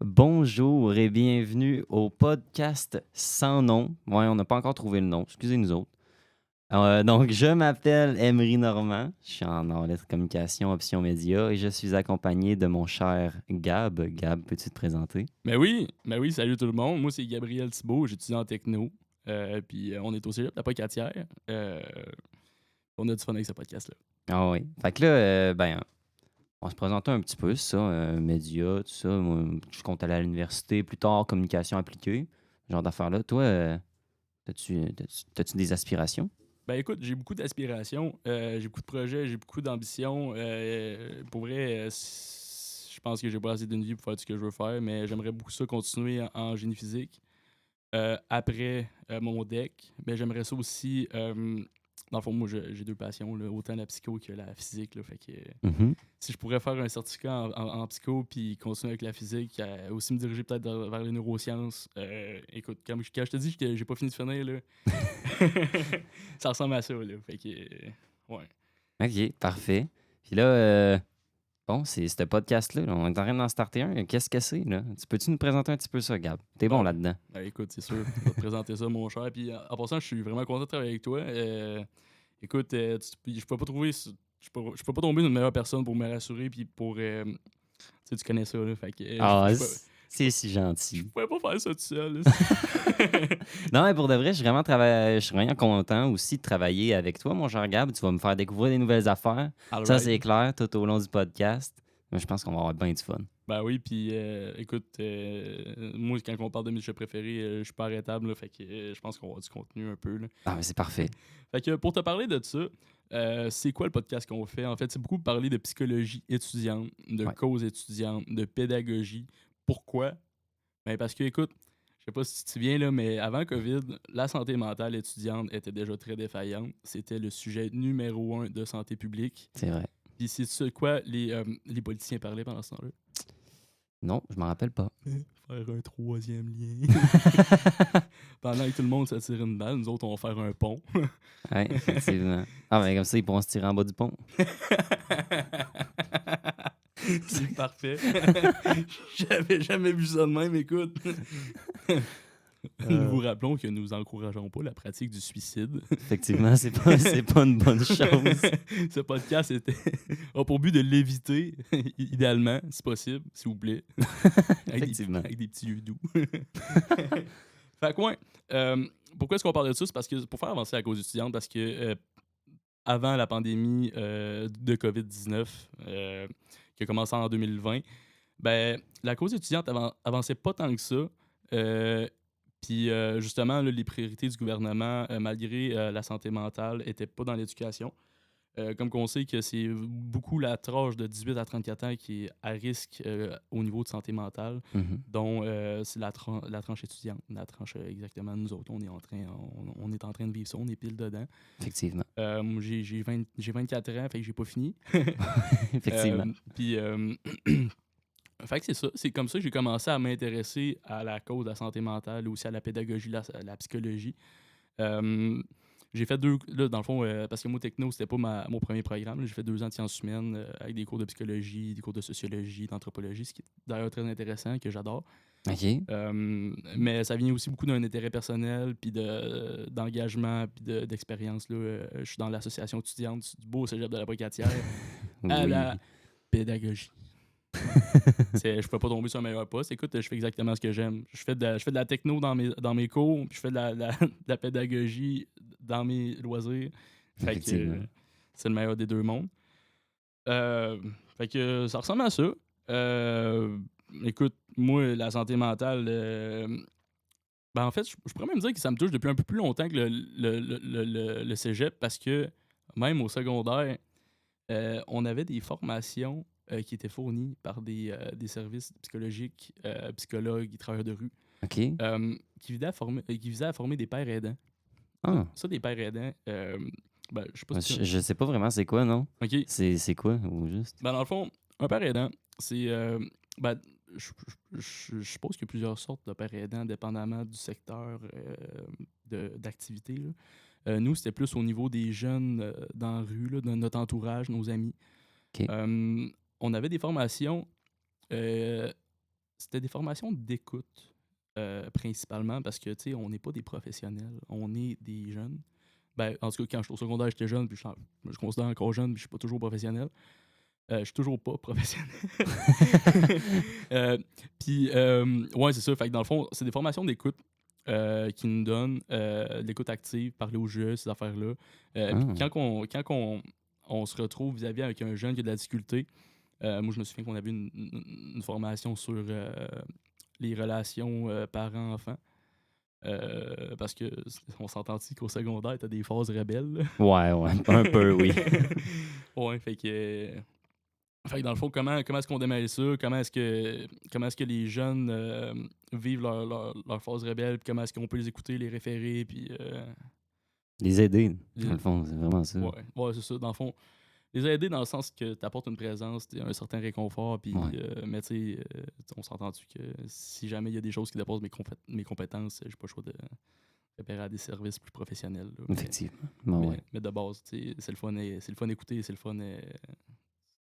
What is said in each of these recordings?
Bonjour et bienvenue au podcast sans nom. Ouais, on n'a pas encore trouvé le nom, excusez-nous autres. Donc, je m'appelle Emery Normand, je suis en lettres communication, options médias et je suis accompagné de mon cher Gab. Gab, peux-tu te présenter? Ben oui, salut tout le monde. Moi, c'est Gabriel Thibault, j'étudie en techno. Puis on est au cégep de la Pocatière. On a du fun avec ce podcast-là. Ah oui. Fait que là, on se présentait un petit peu, ça, médias, tout ça. Moi, je compte aller à l'université plus tard, communication appliquée, ce genre d'affaires-là. Toi, t'as-tu des aspirations? Ben écoute, j'ai beaucoup d'aspirations, j'ai beaucoup de projets, j'ai beaucoup d'ambitions. Pour vrai, je pense que j'ai pas assez d'une vie pour faire tout ce que je veux faire, mais j'aimerais beaucoup ça continuer en génie physique. Après mon deck, mais j'aimerais ça aussi. Dans le fond, moi, j'ai deux passions, là, autant la psycho que la physique. Là, fait que Mhm. si je pourrais faire un certificat en psycho puis continuer avec la physique, aussi me diriger peut-être vers les neurosciences. Écoute, quand je te dis que j'ai pas fini de finir, là, ça ressemble à ça. Là, fait que, ouais. OK, parfait. Puis là, bon, c'est ce podcast-là, là, on est en train d'en starter un. Qu'est-ce que c'est, là? Peux-tu nous présenter un petit peu ça, Gab? T'es bon Bon, là-dedans. ben, écoute, c'est sûr, je vais te présenter ça, mon cher. Puis en passant, je suis vraiment content de travailler avec toi. Écoute, je peux pas trouver. Je peux pas tomber sur une meilleure personne pour me rassurer. Puis pour. Tu sais, tu connais ça, là. Fait que Ah, c'est je si je gentil. pourrais pas faire ça tout seul. Là. Non, mais pour de vrai, je suis vraiment content aussi de travailler avec toi, mon cher Gab. Tu vas me faire découvrir des nouvelles affaires. All Ça, right. c'est clair, tout au long du podcast. Mais je pense qu'on va avoir bien du fun. Ben oui, puis écoute, moi, quand on parle de mes jeux préférés, je suis pas arrêtable, là, fait que je pense qu'on va avoir du contenu un peu. Là. Ah, mais c'est parfait. Fait que pour te parler de ça, c'est quoi le podcast qu'on fait? En fait, c'est beaucoup parler de psychologie étudiante, de Ouais. cause étudiante, de pédagogie. Pourquoi? Ben parce que, écoute, je sais pas si tu te souviens, là, mais avant COVID, la santé mentale étudiante était déjà très défaillante. C'était le sujet numéro 1 de santé publique. C'est vrai. Puis c'est ce quoi les politiciens parlaient pendant ce temps-là? Non, je m'en rappelle pas. Faire un troisième lien. Pendant que tout le monde se tire une balle, nous autres, on va faire un pont. Ouais, effectivement. Ah, mais comme ça, ils pourront se tirer en bas du pont. C'est parfait. J'avais jamais vu ça de même, écoute. Nous vous rappelons que nous encourageons pas la pratique du suicide. Effectivement, c'est pas une bonne chose. Ce podcast a pour but de l'éviter, idéalement, si possible, s'il vous plaît. Effectivement. Avec des petits yeux doux. Fait que, ouais, pourquoi est-ce qu'on parle de ça? C'est parce que pour faire avancer la cause étudiante, parce que avant la pandémie de COVID-19, qui a commencé en 2020, ben, la cause étudiante avançait pas tant que ça. Puis justement, là, les priorités du gouvernement, malgré la santé mentale, n'étaient pas dans l'éducation. Comme qu'on sait que c'est beaucoup la tranche de 18 à 34 ans qui est à risque au niveau de santé mentale, Mhm. dont c'est la tranche étudiante, la tranche exactement nous autres. On est en train de vivre ça, on est pile dedans. Effectivement. Moi, j'ai 24 ans, fait que j'ai pas fini. Effectivement. Puis, fait que c'est ça. C'est comme ça que j'ai commencé à m'intéresser à la cause de la santé mentale, aussi à la pédagogie, la psychologie. J'ai fait là, dans le fond, parce que moi, techno, c'était pas mon premier programme. J'ai fait 2 ans de sciences humaines avec des cours de psychologie, des cours de sociologie, d'anthropologie, ce qui est d'ailleurs très intéressant, que j'adore. OK. Mais ça vient aussi beaucoup d'un intérêt personnel, puis d'engagement, puis d'expérience. Là. Je suis dans l'association étudiante du beau cégep de la Pocatière à Oui. la pédagogie. Je peux pas tomber sur un meilleur poste. Écoute, je fais exactement ce que j'aime. Je fais de la techno dans mes cours, puis je fais de la pédagogie dans mes loisirs. Fait que Effectivement. c'est le meilleur des deux mondes. Fait que ça ressemble à ça. Écoute, moi, la santé mentale, ben en fait, je pourrais même dire que ça me touche depuis un peu plus longtemps que le cégep, parce que même au secondaire, on avait des formations qui étaient fournies par des services psychologiques, psychologues et travailleurs de rue, OK. qui visaient à former des pères aidants. Ah. Ça, des pères aidants, ben, je sais pas si Je sais pas vraiment c'est quoi, non? OK. C'est quoi, au juste? Ben, dans le fond, un père aidant, c'est ben, je suppose qu'il y a plusieurs sortes de pères aidants, dépendamment du secteur d'activité. Là. Nous, c'était plus au niveau des jeunes dans la rue, là, de notre entourage, nos amis. OK. On avait des formations, euh, c'était des formations d'écoute, principalement, parce que, tu sais, on n'est pas des professionnels, on est des jeunes. Ben, en tout cas, quand j'étais au secondaire, j'étais jeune, puis je considère encore jeune, puis je suis pas toujours professionnel. Je suis toujours pas professionnel. Euh, Puis, ouais, c'est ça. Fait que dans le fond, c'est des formations d'écoute qui nous donnent de l'écoute active, parler au jeu, ces affaires-là. Puis Ah. quand on se retrouve vis-à-vis avec un jeune qui a de la difficulté, moi, je me souviens qu'on avait une formation sur les relations parents-enfants. Parce que on s'entend-tu qu'au secondaire, t'as des phases rebelles. Là? Ouais, un peu, oui. Ouais, fait que dans le fond, comment est-ce qu'on démêle ça? Comment est-ce que les jeunes vivent leur phase rebelle? Puis comment est-ce qu'on peut les écouter, les référer? Puis, Les aider, dans les- le fond, c'est vraiment ça. ouais, c'est ça. Dans le fond, les aider dans le sens que tu apportes une présence, un certain réconfort. Puis, Ouais. mais tu sais, on s'entend-tu que si jamais il y a des choses qui dépassent mes compétences, j'ai pas le choix de référer à des services plus professionnels. Là. Effectivement. Bon, ouais. Mais de base, tu sais, c'est le fun d'écouter,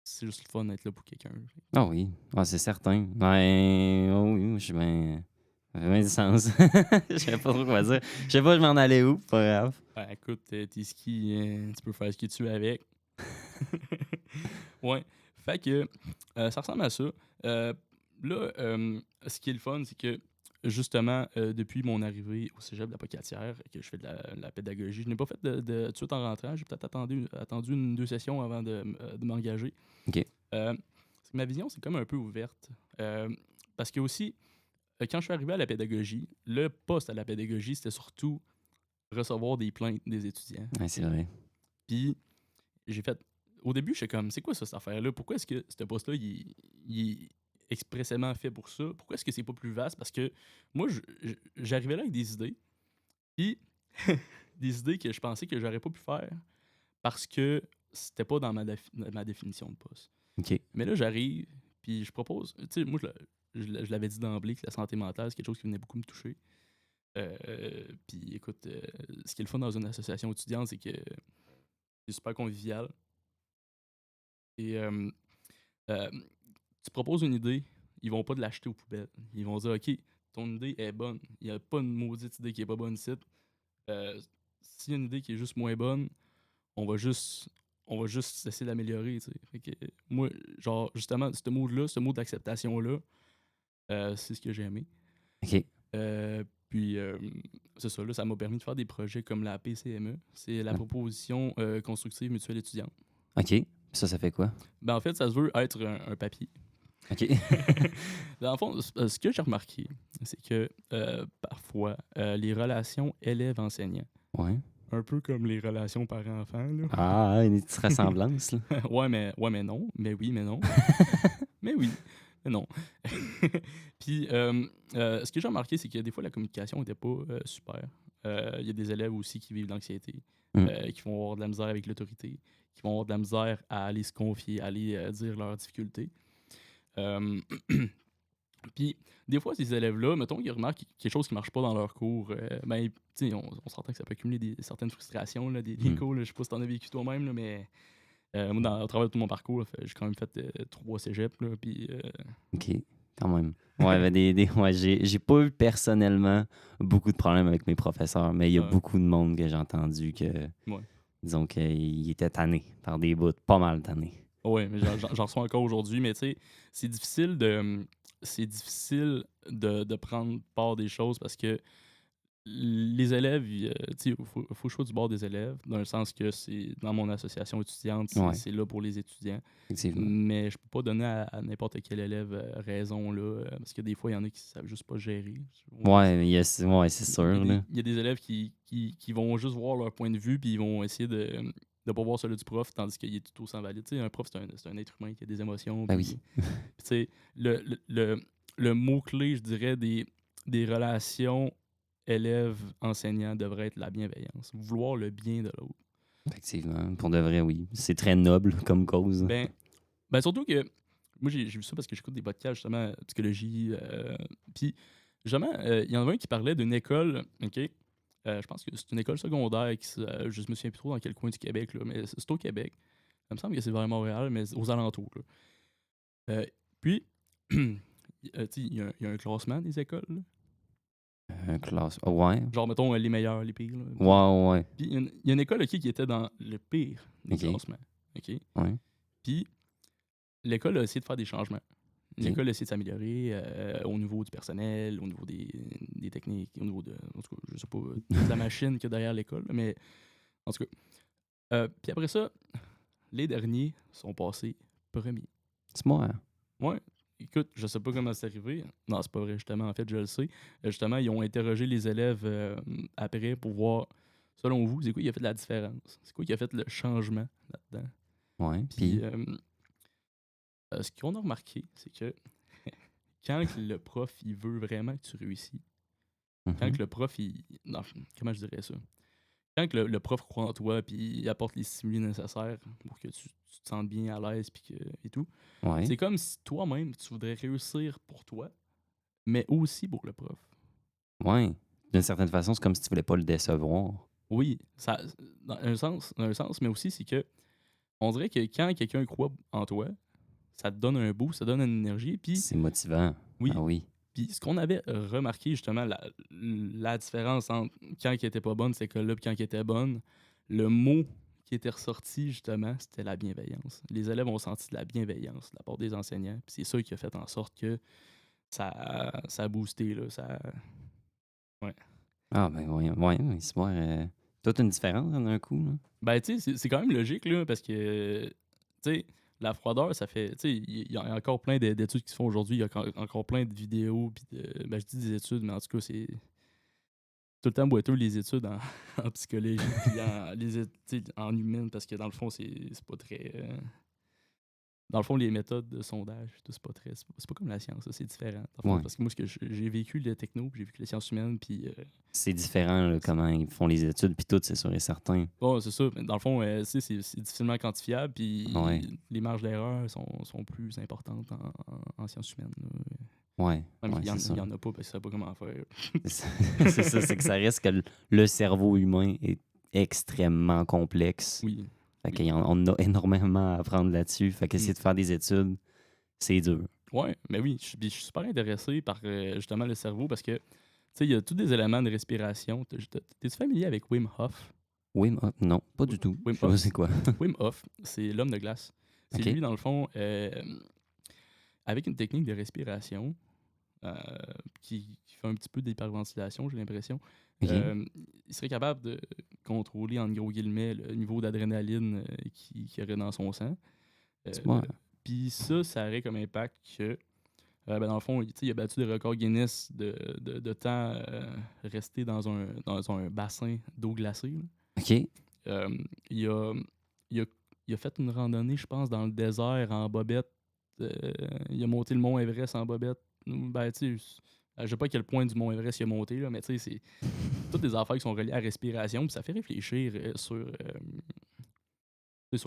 c'est juste le fun d'être là pour quelqu'un. Ah oui, ah, c'est certain. Ben, oh oui, je suis bien. Ça fait bien du sens. Je sais pas trop quoi dire. Je sais pas, je m'en allais où, pas grave. Ben, écoute, tes skis, tu peux faire ce que tu veux avec. Ouais. Fait que ça ressemble à ça. Là, ce qui est le fun, c'est que justement, depuis mon arrivée au cégep de la Pocatière, que je fais de la pédagogie, je n'ai pas fait de tout de suite en rentrant. J'ai peut-être attendu une, deux sessions avant de m'engager. OK. Parce que ma vision, c'est comme un peu ouverte. Parce que aussi, quand je suis arrivé à la pédagogie, le poste à la pédagogie, c'était surtout recevoir des plaintes des étudiants. Ouais, c'est vrai. Puis j'ai fait. Au début, j'étais comme, c'est quoi ça, cette affaire-là? Pourquoi est-ce que ce poste-là, il est expressément fait pour ça? Pourquoi est-ce que c'est pas plus vaste? Parce que moi, j'arrivais là avec des idées, puis des idées que je pensais que j'aurais pas pu faire parce que c'était pas dans ma définition de poste. OK. Mais là, j'arrive, puis je propose. Tu sais, moi, je l'avais dit d'emblée que la santé mentale, c'est quelque chose qui venait beaucoup me toucher. Puis écoute, ce qui est le fun dans une association étudiante, c'est que c'est super convivial. Et tu proposes une idée, ils vont pas te l'acheter aux poubelles. Ils vont dire, OK, ton idée est bonne. Il n'y a pas une maudite idée qui est pas bonne ici. S'il y a une idée qui est juste moins bonne, on va juste essayer d'améliorer. Tu sais. Fait que, moi, genre, justement, ce mot d'acceptation-là, c'est ce que j'ai aimé. OK. Puis, c'est ça, là, ça m'a permis de faire des projets comme la PCME. C'est la Ah. proposition constructive mutuelle étudiante. OK. Puis ça fait quoi? Ben, en fait, ça se veut être un papier. OK. Dans le fond, ce que j'ai remarqué, c'est que parfois, les relations élèves-enseignants, Ouais. un peu comme les relations parents-enfants, là. Ah, une petite ressemblance, là. Ouais, mais non. Mais oui, mais non. Mais oui, mais non. Puis, ce que j'ai remarqué, c'est que des fois, la communication n'était pas super. Il y a des élèves aussi qui vivent de l'anxiété, Mm. qui vont avoir de la misère avec l'autorité, qui vont avoir de la misère à aller se confier, à aller dire leurs difficultés. Euh, Puis, des fois, ces élèves-là, mettons qu'ils remarquent quelque chose qui ne marche pas dans leur cours, ben, tu sais, on s'entend que ça peut accumuler certaines frustrations, là, des cours, là, je sais pas si tu en as vécu toi-même, là, mais moi, au travers de tout mon parcours, là, j'ai quand même fait 3 cégeps, là, puis OK. Quand même. Ouais, ben ouais, j'ai pas eu personnellement beaucoup de problèmes avec mes professeurs, mais il y a Ouais. beaucoup de monde que j'ai entendu que, Ouais. disons qu'ils étaient tannés par des bouts, pas mal tannés. Ouais, mais j'en reçois encore aujourd'hui, mais tu sais, c'est difficile de prendre part des choses parce que les élèves, tu sais, il faut choix du bord des élèves, dans le sens que c'est dans mon association étudiante, Ouais. c'est là pour les étudiants. Effectivement. Mais je peux pas donner à n'importe quel élève raison, là, parce que des fois, il y en a qui savent juste pas gérer. Ouais, ouais, c'est sûr, là. Il y a des élèves qui vont juste voir leur point de vue, puis ils vont essayer de pas voir celui du prof, tandis qu'il est tout autant valide. Tu sais, un prof, c'est un être humain qui a des émotions. Ben Puis, oui. tu sais, le mot-clé, je dirais, des relations élèves-enseignants devrait être la bienveillance. Vouloir le bien de l'autre. Effectivement. Pour de vrai, oui. C'est très noble comme cause. Ben surtout que moi, j'ai vu ça parce que j'écoute des podcasts, justement, psychologie. Puis, justement, il y en avait un qui parlait d'une école, OK? Je pense que c'est une école secondaire, je me souviens plus trop dans quel coin du Québec, là, mais c'est au Québec. Ça me semble que c'est vers Montréal, mais aux alentours, là. Puis, tu sais, il y a un classement des écoles, là. Un classe. Oh, ouais. Genre, mettons, les meilleurs, les pires, là. Ouais, ouais. Puis, il y a une école, OK, qui était dans le pire des OK. classements, OK? Ouais. Puis, l'école a essayé de faire des changements. Ok. L'école a essayé de s'améliorer au niveau du personnel, au niveau des techniques, au niveau de, en tout cas, je sais pas, de la machine qu'il y a derrière l'école, mais en tout cas. Puis après ça, les derniers sont passés premiers. C'est moi. Ouais, écoute, je sais pas comment c'est arrivé. Non, c'est pas vrai, justement, en fait, je le sais. Justement, ils ont interrogé les élèves après pour voir, selon vous, c'est quoi qui a fait la différence? C'est quoi qui a fait le changement là-dedans? Ouais. Puis, Puis. ce qu'on a remarqué, c'est que quand que le prof, il veut vraiment que tu réussis, quand Mhm. que le prof, non, comment je dirais ça? Quand que le prof croit en toi, puis il apporte les stimuli nécessaires pour que tu te sentes bien à l'aise, et tout, Ouais. c'est comme si toi-même, tu voudrais réussir pour toi, mais aussi pour le prof. Ouais. D'une certaine façon, c'est comme si tu voulais pas le décevoir. Oui, ça, dans un sens, mais aussi, c'est que on dirait que quand quelqu'un croit en toi, ça te donne un boost, ça donne une énergie, puis C'est motivant. oui. Ah oui. Puis ce qu'on avait remarqué, justement, la différence entre quand elle était pas bonne, cette école-là, puis quand elle était bonne, le mot qui était ressorti, justement, c'était la bienveillance. Les élèves ont senti de la bienveillance de la part des enseignants. Puis c'est ça qui a fait en sorte que ça a boosté, là. Ouais. Ah ben ouais, ouais, c'est moi. Toute une différence en un coup, là. Ben, tu sais, c'est quand même logique, là, parce que, tu sais, la froideur, ça fait. Tu sais, il y a encore plein d'études qui se font aujourd'hui. Il y a encore plein de vidéos. Puis ben, je dis des études, mais en tout cas, c'est tout le temps boiteux les études en, en psychologie puis en humaine parce que dans le fond c'est pas très dans le fond les méthodes de sondage tout c'est pas très c'est pas comme la science, c'est différent dans le fond, Ouais. parce que moi j'ai vécu le techno puis j'ai vécu les sciences humaines puis C'est différent, là, comment ils font les études, puis tout, c'est sûr et certain. bon c'est ça, mais dans le fond tu sais, c'est difficilement quantifiable Ouais. puis les marges d'erreur sont plus importantes en sciences humaines là. Ouais. Même Ouais, qu'il y c'est il ça. y en a pas parce que ça pas comment faire. C'est ça, c'est que ça reste que le cerveau humain est extrêmement complexe. Oui. Fait Oui. qu'on a énormément à apprendre là-dessus. Fait qu'essayer de faire des études, c'est dur. Ouais, mais oui, je suis super intéressé par justement le cerveau parce que, tu sais, il y a tous des éléments de respiration. T'es-tu familier avec Wim Hof? Non, pas du tout. Wim Je sais Hof, pas c'est quoi. Wim Hof, c'est l'homme de glace. C'est OK. lui, dans le fond, avec une technique de respiration euh, qui fait un petit peu d'hyperventilation, j'ai l'impression. OK. Il serait capable de contrôler, en gros guillemets, le niveau d'adrénaline qu'il y aurait dans son sang. C'est moi. Puis ça aurait comme impact que ben dans le fond, il a battu des records Guinness de temps resté dans un bassin d'eau glacée, là. OK. Euh, il, a, il, a, il a fait une randonnée, je pense, dans le désert en bobette. Euh, il a monté le mont Everest en bobette. Ben, tu sais, je sais pas à quel point du mont Everest il a monté, là, mais tu sais, c'est toutes des affaires qui sont reliées à la respiration. Puis ça fait réfléchir sur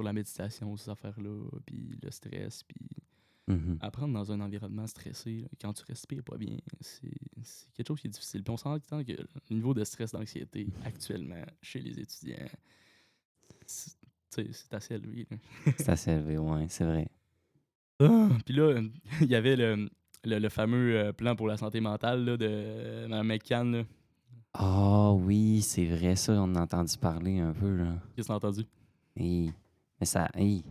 la méditation, ces affaires-là, puis le stress, puis Mhm. apprendre dans un environnement stressé, là, quand tu respires pas bien, c'est quelque chose qui est difficile. Puis on s'entend que le niveau de stress, d'anxiété actuellement chez les étudiants, c'est tu sais, c'est assez élevé, là. C'est assez élevé, ouais, c'est vrai. Puis là, il y avait le fameux plan pour la santé mentale là, de Mme McCann. Là. Ah oui, c'est vrai, ça, on a entendu parler un peu, là. Qu'est-ce que t'as entendu? Hey. Mais ça, hey,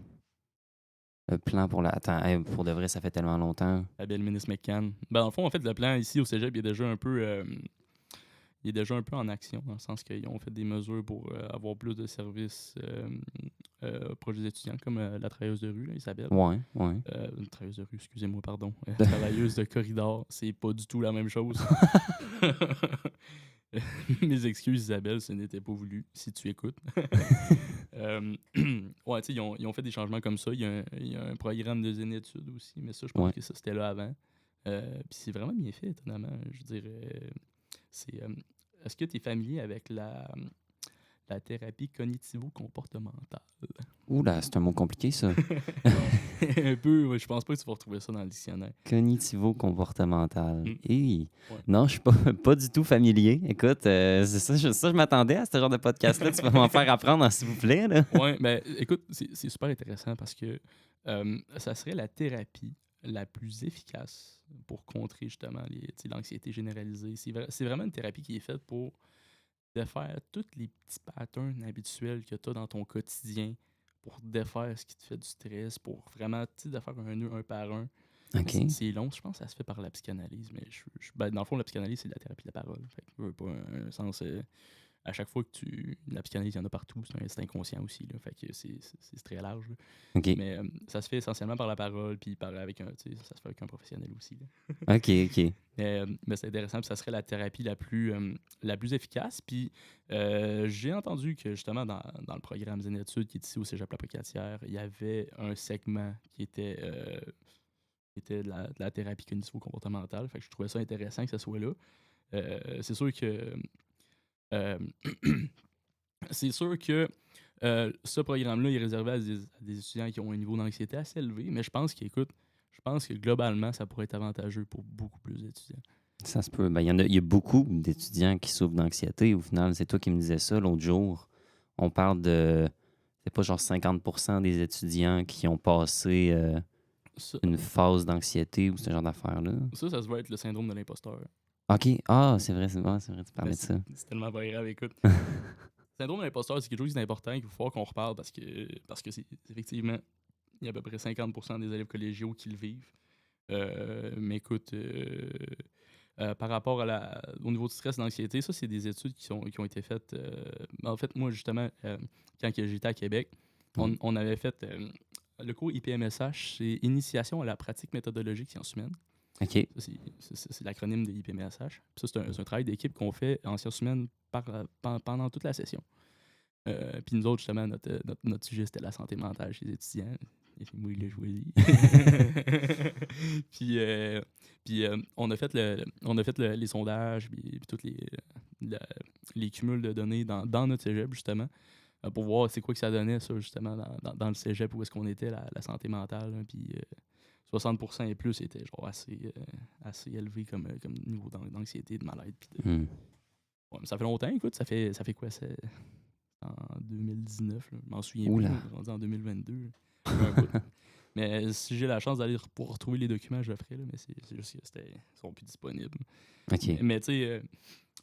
le plan pour la. Attends, hey, pour de vrai, ça fait tellement longtemps. La belle ministre McCann. Ben, dans le fond, en fait, le plan ici au Cégep, il est déjà un peu en action, dans le sens qu'ils ont fait des mesures pour avoir plus de services proches des étudiants, comme la travailleuse de rue, là, Isabelle. Ouais, ouais. Une travailleuse de rue, excusez-moi, pardon. Travailleuse de corridor, c'est pas du tout la même chose. Mes excuses, Isabelle, ce n'était pas voulu, si tu écoutes. Ouais, tu sais, ils ont fait des changements comme ça. Il y a un programme de zénétude aussi, mais ça, je pense Ouais. que ça, c'était là avant. Puis c'est vraiment bien fait, étonnamment. Je dirais, c'est... est-ce que tu es familier avec la thérapie cognitivo-comportementale. Oula, c'est un mot compliqué, ça. Un peu, ouais, je pense pas que tu vas retrouver ça dans le dictionnaire. Cognitivo-comportemental. Mm. Hey. Ouais. Non, je suis pas du tout familier. Écoute, c'est ça, je m'attendais à ce genre de podcast-là. Tu vas m'en faire apprendre, s'il vous plaît. Là. Ouais, mais écoute, c'est super intéressant parce que ça serait la thérapie la plus efficace pour contrer justement l'anxiété généralisée. C'est vraiment une thérapie qui est faite pour défaire tous les petits patterns habituels que tu as dans ton quotidien, pour défaire ce qui te fait du stress, pour vraiment défaire un nœud un par un. OK. C'est long, je pense que ça se fait par la psychanalyse, mais dans le fond, la psychanalyse, c'est de la thérapie de la parole. Fait que, veux pas un sens. À chaque fois que la psychanalyse, il y en a partout, c'est inconscient aussi. Là, fait que c'est très large. Là. OK. Mais ça se fait essentiellement par la parole, puis ça se fait avec un professionnel aussi. Là. OK. Mais c'est intéressant, puis ça serait la thérapie la plus efficace. Puis j'ai entendu que justement dans le programme Zen Études qui est ici au Cégep La Pocatière, il y avait un segment qui était de la thérapie cognitivo-comportementale. Fait que je trouvais ça intéressant que ça soit là. C'est sûr que euh, c'est sûr que ce programme-là est réservé à des étudiants qui ont un niveau d'anxiété assez élevé, mais je pense que globalement, ça pourrait être avantageux pour beaucoup plus d'étudiants. Ça se peut. Ben, il y a beaucoup d'étudiants qui souffrent d'anxiété. Au final, c'est toi qui me disais ça l'autre jour. On parle de... C'est pas genre 50% des étudiants qui ont passé Ça, une phase d'anxiété ou ce genre d'affaires-là. ça va être le syndrome de l'imposteur. OK. Ah, c'est vrai, tu parlais de ça. C'est tellement pas grave, écoute. Le syndrome de l'imposteur, c'est quelque chose d'important qu'il faut falloir qu'on reparle parce que c'est effectivement, il y a à peu près 50% des élèves collégiaux qui le vivent. Mais écoute, par rapport au niveau du stress et de l'anxiété, ça, c'est des études qui ont été faites. En fait, moi, justement, quand j'étais à Québec, on avait fait le cours IPMSH, c'est Initiation à la pratique méthodologique sciences humaines. OK. Ça, c'est l'acronyme de IPMSH. Puis ça, c'est un travail d'équipe qu'on fait en sciences humaines pendant toute la session. Puis nous autres, justement, notre sujet, c'était la santé mentale chez les étudiants. Et moi, il l'a choisi. Puis on a fait les sondages, puis tous les cumuls de données dans notre cégep, justement, pour voir c'est quoi que ça donnait, ça, justement, dans le cégep, où est-ce qu'on était, la santé mentale. Hein, puis 60% et plus était genre assez élevé comme niveau d'anxiété, de mal-être. Ouais, mais ça fait longtemps, écoute, ça fait quoi? C'est en 2019, là. Je m'en souviens Oula. plus, on est rendu en 2022. Mais si j'ai la chance d'aller pour retrouver les documents, je le ferai, là, mais c'est juste qu'ils sont plus disponibles. OK. Mais tu sais,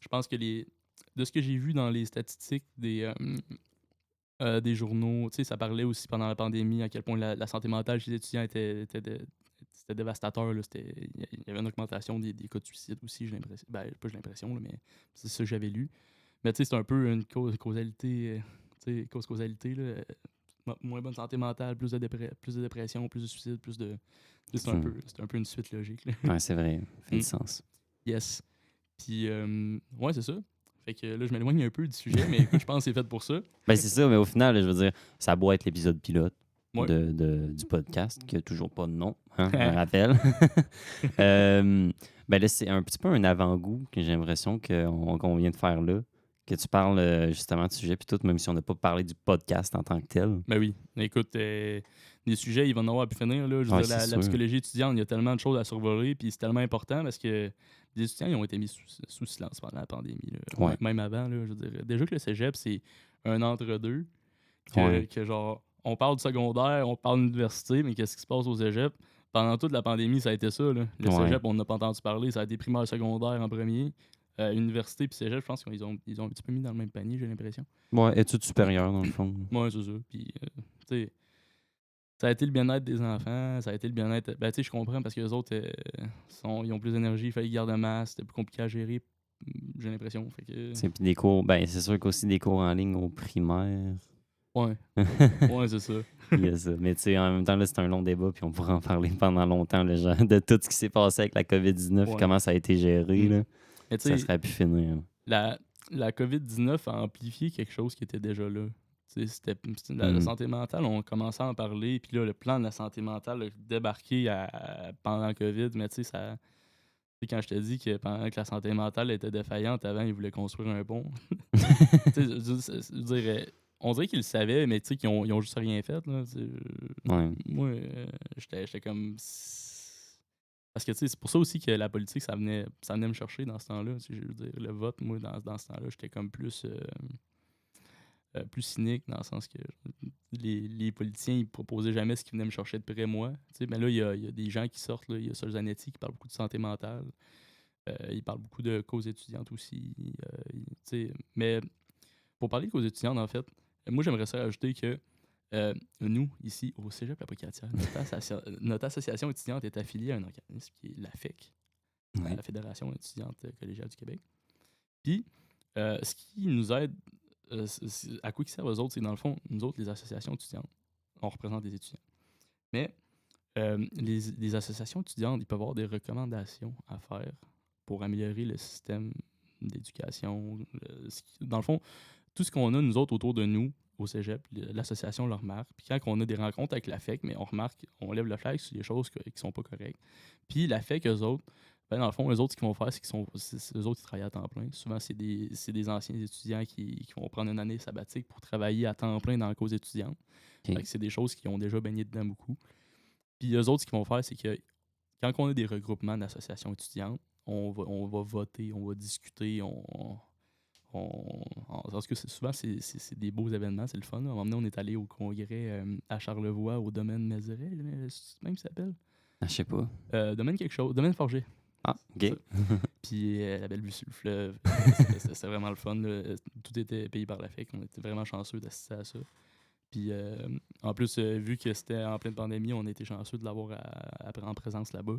je pense que de ce que j'ai vu dans les statistiques des journaux, tu sais, ça parlait aussi pendant la pandémie à quel point la santé mentale chez les étudiants c'était dévastateur. Là. Il y avait une augmentation des cas de suicide aussi, j'ai l'impression. Ben, pas j'ai l'impression, là, mais c'est ça que j'avais lu. Mais tu sais, c'est un peu une causalité, cause-causalité. Là. Moins bonne santé mentale, plus de dépression, plus de suicide, c'est un peu une suite logique. Là. Ouais, c'est vrai. Ça fait du sens. Yes. Puis, ouais, c'est ça. Fait que là, je m'éloigne un peu du sujet, mais écoute, je pense que c'est fait pour ça. Ben, c'est ça, mais au final, je veux dire, ça a beau être l'épisode pilote Ouais. du podcast, qui n'a toujours pas de nom, hein, je me rappelle. Ben là, c'est un petit peu un avant-goût que j'ai l'impression qu'on vient de faire là. Que tu parles justement du sujet, puis tout, même si on n'a pas parlé du podcast en tant que tel. Ben oui. Écoute, des sujets, ils vont en avoir à pu finir. Là. Je veux dire, la psychologie étudiante, il y a tellement de choses à survoler, puis c'est tellement important parce que les étudiants ils ont été mis sous silence pendant la pandémie. Là. Ouais. Même avant, là, je veux dire. Déjà que le cégep, c'est un entre-deux. Que genre, on parle du secondaire, on parle de l'université, mais qu'est-ce qui se passe au cégep? Pendant toute la pandémie, ça a été ça. Là. Le cégep, on n'a pas entendu parler. Ça a été primaire secondaire en premier. Université puis cégep, je pense qu'ils ont un petit peu mis dans le même panier, j'ai l'impression. Ouais, études supérieures, dans le fond. Ouais, c'est ça. Puis, tu sais, ça a été le bien-être des enfants, ça a été le bien-être. Ben, tu sais, je comprends parce que les autres, ils ont plus d'énergie, il fallait qu'ils gardent masse, c'était plus compliqué à gérer, j'ai l'impression. Fait que... Puis des cours, ben, c'est sûr qu'aussi des cours en ligne au primaire. Ouais. Ouais, c'est ça. Il y a ça. Mais tu sais, en même temps, là, c'est un long débat, puis on pourra en parler pendant longtemps, le genre, de tout ce qui s'est passé avec la COVID-19 et comment ça a été géré. Là. Mais ça serait pu finir. La COVID-19 a amplifié quelque chose qui était déjà là. C'était la santé mentale, on commençait à en parler, puis là, le plan de la santé mentale a débarqué pendant la COVID, mais tu sais, Quand je te dis que pendant que la santé mentale était défaillante, avant, ils voulaient construire un pont. Je veux dire, on dirait qu'ils le savaient, mais qu'ils ont juste rien fait. Là, Ouais. moi, j'étais comme. Parce que c'est pour ça aussi que la politique, ça venait me chercher dans ce temps-là. Je veux dire, le vote, moi, dans ce temps-là, j'étais comme plus cynique, dans le sens que les politiciens, ils proposaient jamais ce qui venait me chercher de près moi. Mais là, il y a des gens qui sortent. Là, il y a Sol Zanetti qui parle beaucoup de santé mentale. Il parle beaucoup de causes étudiantes aussi. Mais pour parler de causes étudiantes, en fait, moi, j'aimerais ça rajouter que nous, ici, au Cégep La Pocatière, notre association étudiante est affiliée à un organisme qui est la FEC, Ouais. la Fédération étudiante collégiale du Québec. Puis, ce qui nous aide, à quoi qui servent eux autres, c'est dans le fond, nous autres, les associations étudiantes, on représente des étudiants. Mais les associations étudiantes, ils peuvent avoir des recommandations à faire pour améliorer le système d'éducation. Dans le fond, tout ce qu'on a, nous autres, autour de nous, au cégep, l'association le remarque. Puis quand on a des rencontres avec la FEC, mais on remarque, on lève le flag sur les choses qui sont pas correctes. Puis la FEC, eux autres, dans le fond, eux autres, ce qu'ils vont faire, c'est eux autres qui travaillent à temps plein. Souvent, c'est des anciens étudiants qui vont prendre une année sabbatique pour travailler à temps plein dans la cause étudiante. Ok. Fait que c'est des choses qui ont déjà baigné dedans beaucoup. Puis eux autres, ce qu'ils vont faire, c'est que quand on a des regroupements d'associations étudiantes, on va voter, on va discuter, parce que souvent, c'est des beaux événements, c'est le fun. À un moment donné, on est allé au congrès à Charlevoix, au domaine Mézeray, c'est même ça s'appelle. Ah, je sais pas. Domaine quelque chose, domaine Forger. Ah, C'est ok. ça. Puis la belle vue sur le fleuve, c'était vraiment le fun. Là. Tout était payé par la FEC. On était vraiment chanceux d'assister à ça. Puis en plus, vu que c'était en pleine pandémie, on a été chanceux de l'avoir en présence là-bas.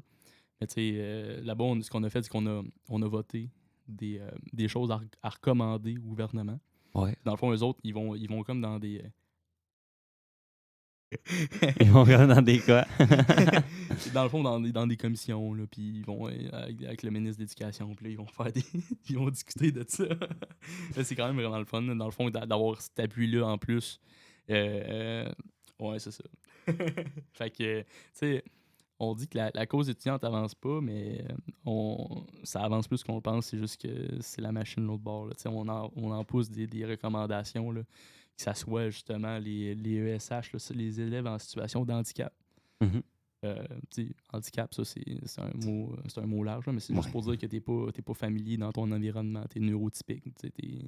Mais tu sais, là-bas, ce qu'on a fait, c'est qu'on a voté des choses à recommander au gouvernement. Ouais. Dans le fond, eux autres, ils vont comme dans des. Ils vont regarder dans des cas. Dans le fond, dans des commissions, là, puis ils vont avec le ministre de l'Éducation, puis là, ils vont faire ils vont discuter de ça. Là, c'est quand même vraiment le fun, là, dans le fond, d'avoir cet appui-là en plus. Ouais, c'est ça. Fait que, tu sais, on dit que la cause étudiante avance pas, mais ça avance plus qu'on le pense. C'est juste que c'est la machine de l'autre bord. Là. On en pousse des recommandations, là, que ça soit justement les ESH, là, les élèves en situation de handicap. Mhm. Handicap, ça, c'est un mot large, là, mais c'est juste Ouais. pour dire que t'es pas familier dans ton environnement. T'es neurotypique.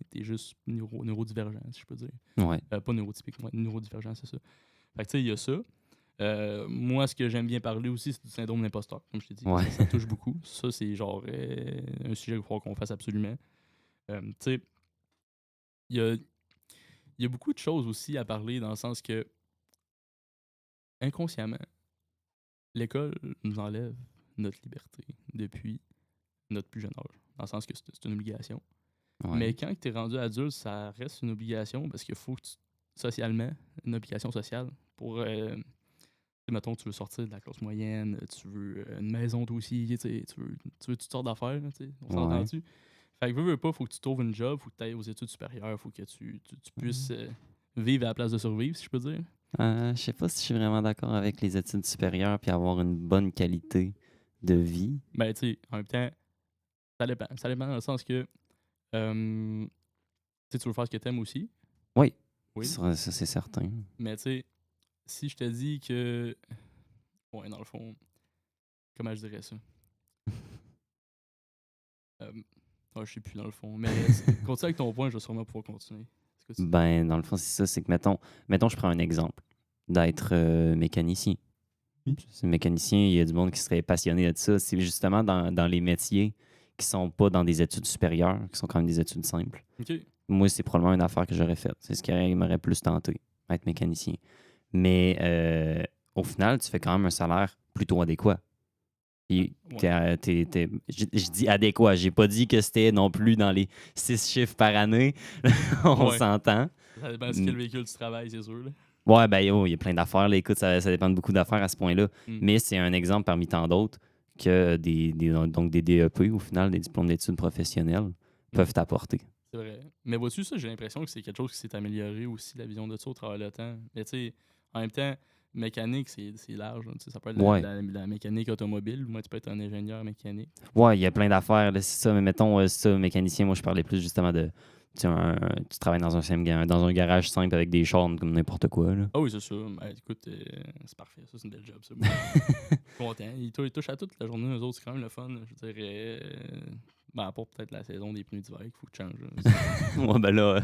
T'es juste neurodivergent, si je peux dire. Ouais. Pas neurotypique, neurodivergent, c'est ça. Fait que tu sais, il y a ça. Moi, ce que j'aime bien parler aussi, c'est du syndrome de l'imposteur, comme je t'ai dit. Ouais. Ça touche beaucoup. Ça, c'est genre un sujet qu'il faut qu'on fasse absolument. Tu sais, il y a beaucoup de choses aussi à parler dans le sens que, inconsciemment, l'école nous enlève notre liberté depuis notre plus jeune âge. Dans le sens que c'est une obligation. Ouais. Mais quand tu es rendu adulte, ça reste une obligation parce qu'il faut que socialement, une obligation sociale pour. Mettons, tu veux sortir de la classe moyenne, tu veux une maison toi aussi, tu veux toutes sortes d'affaires, on s'entend-tu? Fait que veux pas, faut que tu trouves une job, faut que tu ailles aux études supérieures, faut que tu puisses vivre à la place de survivre, si je peux dire. Je sais pas si je suis vraiment d'accord avec les études supérieures puis avoir une bonne qualité de vie. Ben, tu sais, en même temps, ça dépend. Ça dépend dans le sens que tu veux faire ce que t'aimes aussi. Oui. Oui. Ça, c'est certain. Mais tu sais, si je te dis que. Ouais, dans le fond, comment je dirais ça? Je sais plus dans le fond. Mais continue avec ton point, je vais sûrement pouvoir continuer. Ben, dans le fond, c'est ça. C'est que, mettons, je prends un exemple d'être mécanicien. Oui. C'est mécanicien, il y a du monde qui serait passionné de ça. C'est justement dans les métiers qui sont pas dans des études supérieures, qui sont quand même des études simples. OK. Moi, c'est probablement une affaire que j'aurais faite. C'est ce qui m'aurait plus tenté, être mécanicien. Mais au final, tu fais quand même un salaire plutôt adéquat. Puis, je dis adéquat. J'ai pas dit que c'était non plus dans les 6 chiffres par année. On s'entend. Ça dépend de quel véhicule tu travailles, c'est sûr. Là. Ouais, ben il y a plein d'affaires. Là. Écoute, ça dépend de beaucoup d'affaires à ce point-là. Mm. Mais c'est un exemple parmi tant d'autres que des DEP, au final, des diplômes d'études professionnelles, peuvent t'apporter. C'est vrai. Mais vois-tu, ça, j'ai l'impression que c'est quelque chose qui s'est amélioré aussi, la vision de ça au travers le temps. Mais tu sais, en même temps, mécanique, c'est large. Tu sais, ça peut être Ouais. la mécanique automobile. Moi, tu peux être un ingénieur mécanique. Ouais, il y a plein d'affaires, là, c'est ça. Mais mettons, c'est ça, mécanicien, moi, je parlais plus justement de. Tu sais, tu travailles dans un garage simple avec des chars comme n'importe quoi, là. Ah oui, c'est ça. Ben, écoute, c'est parfait. Ça, c'est une belle job, ça. Moi, je suis content. Ils touchent à toute la journée, eux autres. C'est quand même le fun. Je dirais. Ben, pour peut-être la saison des pneus d'hiver qu'il faut que tu changes. Ouais, ben là,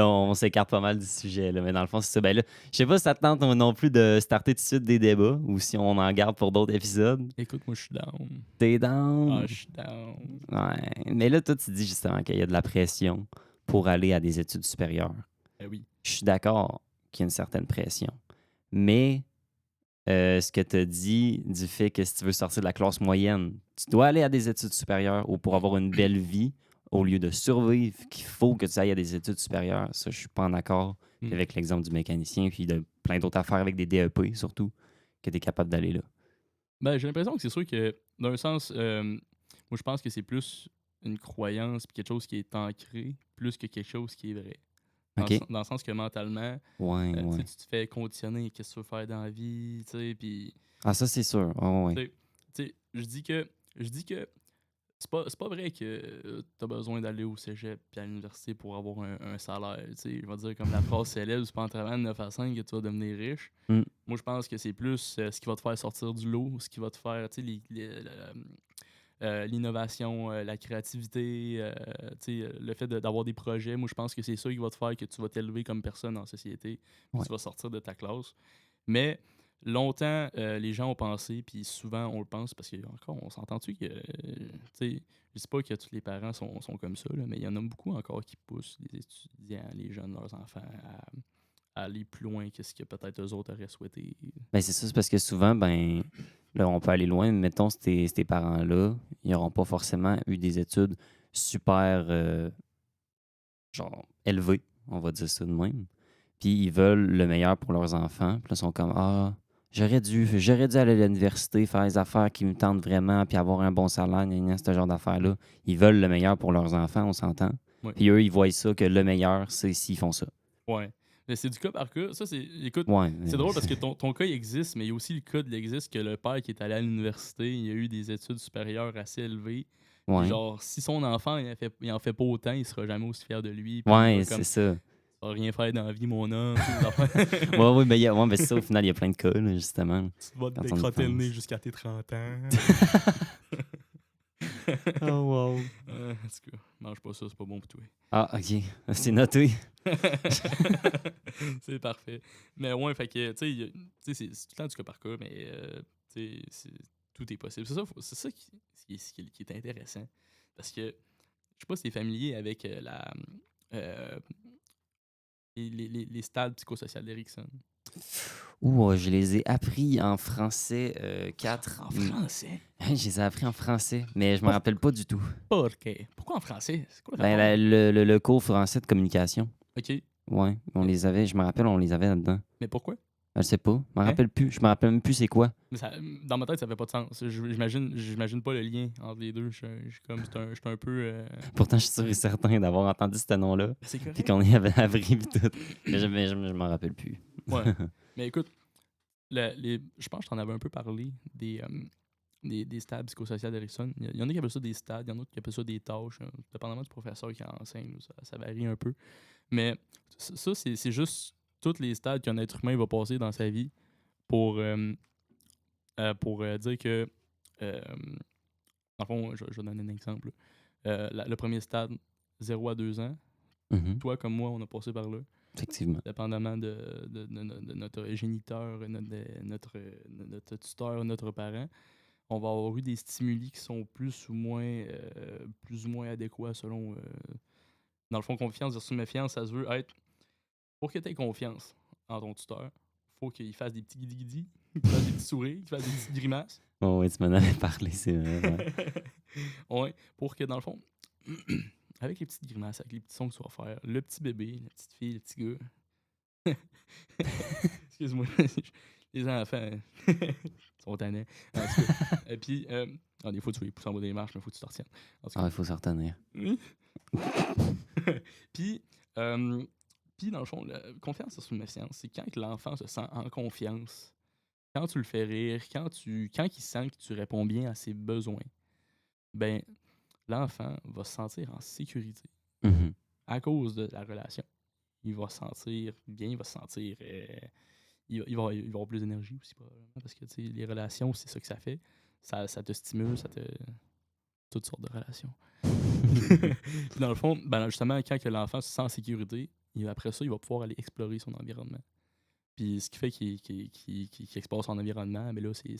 on s'écarte pas mal du sujet, là. Mais dans le fond, c'est ça. Ben là, je sais pas si ça te tente non plus de starter tout de suite des débats ou si on en garde pour d'autres épisodes. Écoute, moi, je suis down. T'es down? Ah, je suis down. Ouais. Mais là, toi, tu dis justement qu'il y a de la pression pour aller à des études supérieures. Ben oui. Je suis d'accord qu'il y a une certaine pression. Mais ce que tu as dit du fait que si tu veux sortir de la classe moyenne, tu dois aller à des études supérieures ou pour avoir une belle vie, au lieu de survivre, qu'il faut que tu ailles à des études supérieures. Ça, je suis pas en accord avec l'exemple du mécanicien puis de plein d'autres affaires avec des DEP, surtout, que tu es capable d'aller là. Ben, j'ai l'impression que c'est sûr que, d'un sens, moi, je pense que c'est plus une croyance puis quelque chose qui est ancré plus que quelque chose qui est vrai. OK? Dans le sens que mentalement, Ouais, tu sais, ouais. tu te fais conditionner qu'est-ce que tu veux faire dans la vie, tu sais, puis Ah, ça, c'est sûr. Ouais, ouais. tu sais, je dis que c'est pas vrai que tu as besoin d'aller au cégep puis à l'université pour avoir un salaire, tu sais. Je vais dire comme la phrase célèbre, c'est pas en travaillant de 9 à 5 que tu vas devenir riche. Mm. Moi, je pense que c'est plus ce qui va te faire sortir du lot, ce qui va te faire, tu sais, l'innovation, la créativité, le fait d'avoir des projets. Moi, je pense que c'est ça qui va te faire que tu vas t'élever comme personne en société, puis Ouais. tu vas sortir de ta classe. Mais longtemps, les gens ont pensé, puis souvent on le pense, parce qu'encore, on s'entend-tu que, je sais pas que tous les parents sont comme ça, là, mais il y en a beaucoup encore qui poussent les étudiants, les jeunes, leurs enfants à aller plus loin que ce que peut-être eux autres auraient souhaité. Ben, c'est ça, c'est parce que souvent, ben, là, on peut aller loin, mais mettons, ces parents-là, ils n'auront pas forcément eu des études super, genre, élevées, on va dire ça de même. Puis ils veulent le meilleur pour leurs enfants. Puis là, ils sont comme, ah, j'aurais dû aller à l'université, faire les affaires qui me tentent vraiment, puis avoir un bon salaire, gna, gna, ce genre d'affaires-là. Ils veulent le meilleur pour leurs enfants, on s'entend. Ouais. Puis eux, ils voient ça que le meilleur, c'est s'ils font ça. Ouais. Mais c'est du cas par cas. Ça, c'est. Écoute, Ouais. c'est drôle parce que ton cas, il existe, mais il y a aussi le cas de l'existe que le père qui est allé à l'université, il a eu des études supérieures assez élevées. Puis Ouais. genre, si son enfant, il en fait pas autant, il sera jamais aussi fier de lui. Puis Ouais, il va c'est comme, ça. tu vas rien faire dans la vie, mon homme. Tu sais, des affaires. Ouais, ouais, ben, ouais, ben, c'est ça, au final, il y a plein de cas, là, justement. Tu vas te Quand on y décrotter le nez pense. jusqu'à tes 30 ans. Oh, wow. En tout cas, mange pas ça, c'est pas bon pour toi. Ah, OK. C'est noté. C'est parfait. Mais ouais, fait que, tu sais, c'est tout le temps du cas par cas, mais tu sais, tout est possible. C'est ça qui est intéressant. Parce que, je sais pas si t'es familier avec euh, les stades psychosociaux d'Erickson. Ouh, je les ai appris en français 4. En français? Je les ai appris en français, mais je me Pour- rappelle pas du tout. Pourquoi en français? C'est quoi le Ben, rapport? le cours français de communication. OK. Ouais, on les avait, je me rappelle, on les avait là-dedans. Mais pourquoi? Je sais pas, je me Hein? rappelle plus. Je me rappelle même plus c'est quoi. Mais dans ma tête, ça fait pas de sens. J'imagine pas le lien entre les deux. Je suis un peu. Pourtant, je suis sûr et certain d'avoir entendu ce nom-là, C'est puis correct. qu'on y avait appris pis tout. Mais je m'en rappelle plus. Ouais. Mais écoute, je pense que je t'en avais un peu parlé des stades psychosociaux d'Erickson. Il y en a qui appellent ça des stades, il y en a qui appellent ça des tâches, dépendamment du professeur qui enseigne. Ça varie un peu. Mais ça, c'est juste tous les stades qu'un être humain va passer dans sa vie pour dire que. En fond, je vais donner un exemple. Le premier stade, 0 à 2 ans. Mhm. Toi, comme moi, on a passé par là. Effectivement. Dépendamment de notre géniteur, notre tuteur, notre parent, on va avoir eu des stimuli qui sont plus ou moins adéquats selon. Dans le fond, confiance versus méfiance, ça se veut être. Pour que tu aies confiance en ton tuteur, faut qu'il fasse des petits guidi-guidi, qu'il fasse des petits sourires, qu'il fasse des petites grimaces. Oh, ouais, tu m'en avais parlé, c'est vrai. Ouais. Ouais, pour que dans le fond, avec les petites grimaces, avec les petits sons que tu vas faire, le petit bébé, la petite fille, le petit gars. Excuse-moi, les enfants sont tannés. Et puis, des fois, tu les pousses en bas des marches, mais il faut que tu te retiennes. En tout cas. Ah, il faut se retenir. Oui. puis, dans le fond, la confiance, c'est une méfiance. C'est quand que l'enfant se sent en confiance quand tu le fais rire, quand il sent que tu réponds bien à ses besoins, ben l'enfant va se sentir en sécurité Mhm. à cause de la relation. Il va se sentir bien, il va se sentir. Il va avoir plus d'énergie aussi, probablement, parce que tu sais, les relations, c'est ça que ça fait. Ça te stimule, ça te. Toutes sortes de relations. Puis dans le fond, ben justement, quand que l'enfant se sent en sécurité, après ça, il va pouvoir aller explorer son environnement. Puis ce qui fait qu'il explore son environnement, mais là, c'est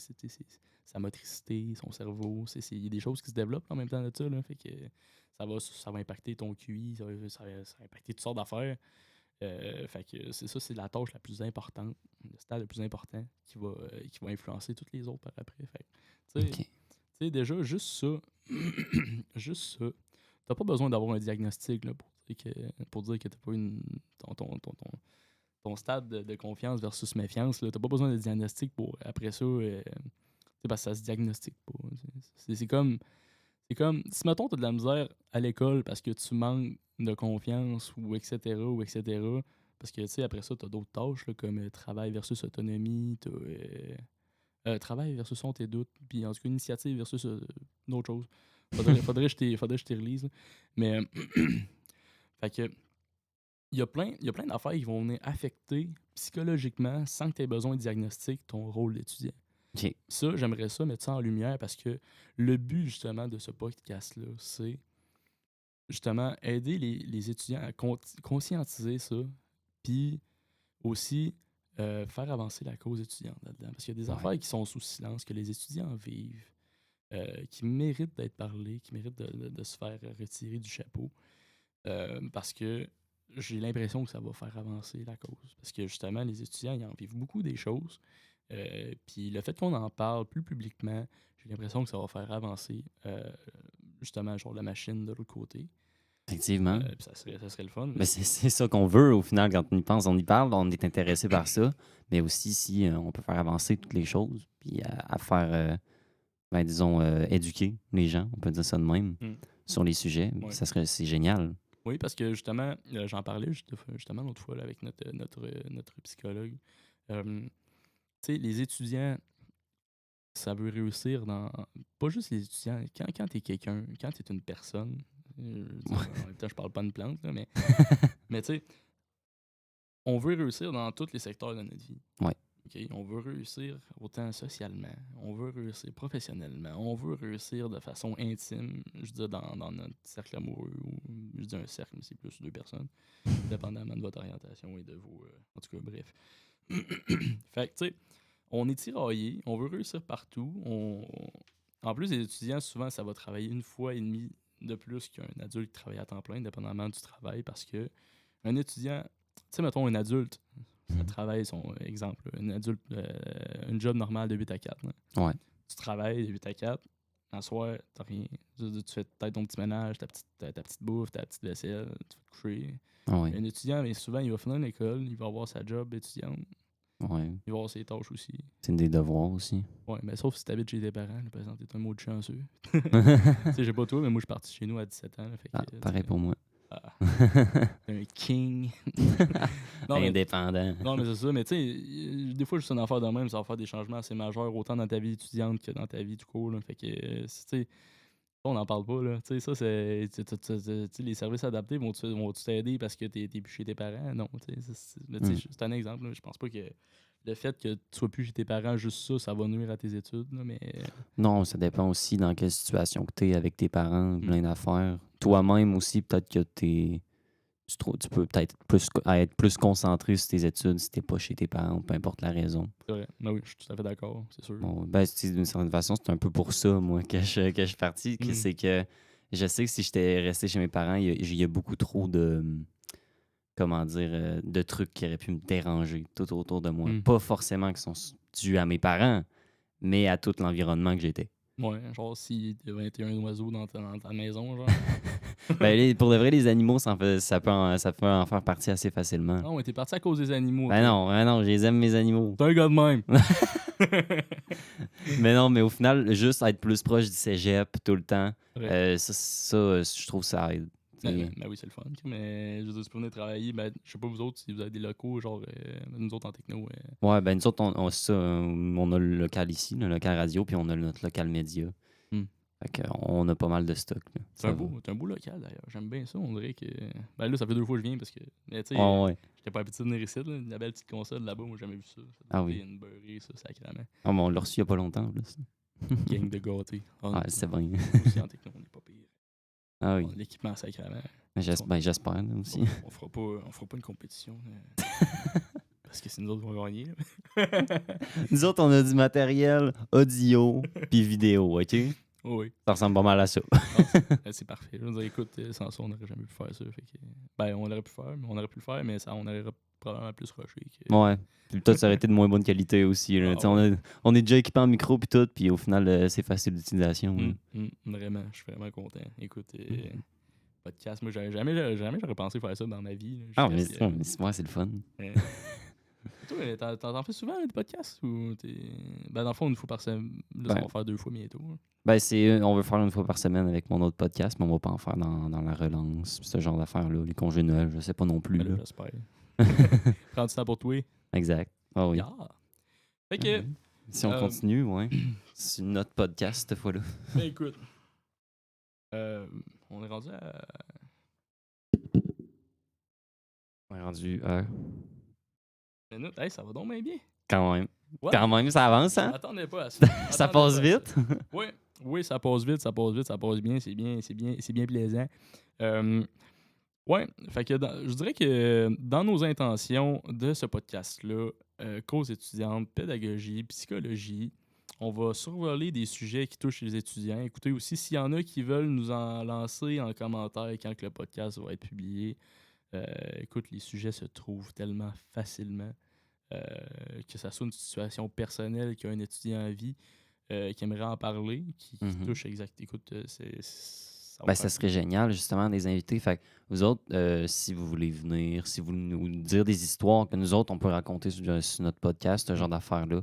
sa motricité, son cerveau. Il y a des choses qui se développent en même temps de ça. Là, fait que ça va impacter ton QI, ça va impacter toutes sortes d'affaires. Fait que c'est ça, c'est la tâche la plus importante, le stade le plus important qui va influencer toutes les autres par après. Fait que, tu sais, OK. tu sais, déjà, juste ça, juste ça, t'as pas besoin d'avoir un diagnostic là, pour dire que t'as pas ton stade de confiance versus méfiance. T'as pas besoin de diagnostic pour après ça, parce que ça se diagnostique pas. C'est comme, si mettons, t'as de la misère à l'école parce que tu manques de confiance ou etc., parce que, tu sais, après ça, t'as d'autres tâches, là, comme travail versus autonomie, travail versus son tes doutes, puis en tout cas, initiative versus d'autres choses. Faudrait que je te relise, là. Mais, fait que, il y a plein d'affaires qui vont venir affecter psychologiquement, sans que tu aies besoin de diagnostic, ton rôle d'étudiant. OK. Ça, j'aimerais ça mettre ça en lumière parce que le but, justement, de ce podcast-là, c'est justement aider les étudiants à conscientiser ça, puis aussi faire avancer la cause étudiante là-dedans. Parce qu'il y a des Ouais. affaires qui sont sous silence, que les étudiants vivent, qui méritent d'être parlées, qui méritent de se faire retirer du chapeau. Parce que j'ai l'impression que ça va faire avancer la cause. Parce que justement, les étudiants, ils en vivent beaucoup des choses. Puis le fait qu'on en parle plus publiquement, j'ai l'impression que ça va faire avancer justement genre la machine de l'autre côté. Effectivement. Puis ça serait le fun. Mais c'est ça qu'on veut au final quand on y pense, on y parle, on est intéressé par ça. Mais aussi si on peut faire avancer toutes les choses, puis à faire, disons, éduquer les gens, on peut dire ça de même, Mm. sur les sujets, Ouais. c'est génial. Oui, parce que justement, j'en parlais justement l'autre fois là, avec notre psychologue. Tu sais, les étudiants, ça veut réussir dans. Pas juste les étudiants. Quand t'es quelqu'un, quand t'es une personne, en même temps, je parle pas de plante, là, mais tu sais, on veut réussir dans tous les secteurs de notre vie. Ouais. OK? On veut réussir autant socialement, on veut réussir professionnellement, on veut réussir de façon intime, je veux dire, dans notre cercle amoureux, ou je dis un cercle, mais c'est plus 2 personnes, dépendamment de votre orientation et de vos. En tout cas, bref. Fait que, tu sais, on est tiraillé, on veut réussir partout. En plus, les étudiants, souvent, ça va travailler 1,5 fois de plus qu'un adulte qui travaille à temps plein, dépendamment du travail, parce que un étudiant, tu sais, mettons un adulte, ça travaille son exemple, un adulte, un job normal de 8 à 4. Là. Ouais. Tu travailles de 8 à 4, un soir, t'as rien. Tu fais peut-être ton petit ménage, ta petite bouffe, ta petite vaisselle, tu vas te coucher. Ouais. Un étudiant, mais souvent, il va finir l'école, il va avoir sa job étudiante, Ouais. il va avoir ses tâches aussi. C'est des devoirs aussi. Ouais, mais sauf si t'habites chez tes parents, là, par exemple, t'es un mot de chanceux. Tu sais, j'ai pas toi, mais moi, je suis parti chez nous à 17 ans. Là, fait que, Pareil pour moi. Un king. Indépendant. Non, mais c'est ça. Mais tu sais, des fois, juste une affaire de même, ça va faire des changements assez majeurs, autant dans ta vie étudiante que dans ta vie du cours. Là. Fait que, tu sais, on n'en parle pas. Là. Tu sais, ça, c'est. Tu sais, les services adaptés vont-tu t'aider parce que t'es plus chez tes parents? Non. Tu sais, c'est un exemple. Là. Je pense pas que le fait que tu sois plus chez tes parents, juste ça va nuire à tes études. Là, mais. Non, ça dépend aussi dans quelle situation que tu es avec tes parents, plein d'affaires. Toi-même aussi, peut-être que tu peux peut-être être plus concentré sur tes études si t'es pas chez tes parents, peu importe la raison. C'est vrai. Ben oui, je suis tout à fait d'accord, c'est sûr. Bon, d'une certaine façon, c'est un peu pour ça, moi, que je suis parti. C'est que je sais que si j'étais resté chez mes parents, il y a beaucoup trop de, comment dire, de trucs qui auraient pu me déranger tout autour de moi. Pas forcément qui sont dus à mes parents, mais à tout l'environnement que j'étais. Ouais, genre si il y a 21 oiseaux dans ta maison, genre. Pour de vrai, les animaux, ça peut en faire partie assez facilement. Non, mais t'es parti à cause des animaux. Non, je les aime, mes animaux. T'es un gars de même. Mais non, mais au final, juste être plus proche du cégep tout le temps, ça, je trouve ça aide. Ben oui, c'est le fun. Mais je veux dire, si vous venez travailler, ben, je sais pas vous autres si vous avez des locaux, genre nous autres en techno. Ouais, ben nous autres, on a le local ici, le local radio, puis on a notre local média. Hmm. Fait qu'on a pas mal de stock. Là. C'est un beau local d'ailleurs. J'aime bien ça. On dirait que. Ben là, ça fait 2 fois que je viens parce que. Mais tu sais, Ouais. j'étais pas habitué de venir ici. Là, la belle petite console là-bas, moi, j'ai jamais vu ça. Ah oui. Une beurrée, ça, sacrément. Ah, mais on l'a reçu il y a pas longtemps, en plus. Gang de gâtés. Ouais, c'est bien. Aussi en techno, on n'est pas pire. Ah oui. L'équipement, sacrément. J'espère, là, aussi. On fera pas une compétition. Parce que c'est nous autres qui vont gagner. Nous autres, on a du matériel audio puis vidéo, OK? Oui. Ça ressemble pas mal à ça. C'est parfait. Je veux dire, écoute, sans ça, on n'aurait jamais pu faire ça. Fait que, ben, on aurait pu le faire, mais ça, on aurait probablement plus rushé. Ouais. Puis peut-être ça aurait été de moins bonne qualité aussi. Là. On est déjà équipé en micro puis tout, puis au final, c'est facile d'utilisation. Vraiment, je suis vraiment content. Écoute, podcast, moi, jamais j'aurais pensé faire ça dans ma vie. Là, mais c'est le fun. Toi, t'en fais souvent des podcasts ou ben, dans le fond, une fois par semaine, là, ça va faire 2 fois bientôt. Hein. Ben, on veut faire une fois par semaine avec mon autre podcast, mais on va pas en faire dans la relance, ce genre d'affaires-là, les congés de Noël, je sais pas non plus. Ben là, j'espère. Prends du temps pour toi. Exact. Ah oui. Yeah. Fait que. Si on continue, ouais. C'est notre podcast cette fois-là. Ben écoute. On est rendu à. On est rendu à. Hey, ça va donc bien. Quand même. What? Quand même, ça avance, hein? Je m'attendais pas à ça. Ça passe vite. Oui, ça passe vite, ça passe bien, c'est bien plaisant. Ouais, fait que je dirais que dans nos intentions de ce podcast-là, cause étudiante, pédagogie, psychologie, on va survoler des sujets qui touchent les étudiants. Écoutez aussi, s'il y en a qui veulent nous en lancer en commentaire quand que le podcast va être publié, écoute, les sujets se trouvent tellement facilement. Que ça soit une situation personnelle qu'un étudiant en vie qui aimerait en parler, qui touche exact. Écoute, ça serait génial, justement, des invités. Fait que vous autres, si vous voulez venir, si vous voulez nous dire des histoires que nous autres, on peut raconter sur notre podcast, ce genre d'affaires-là,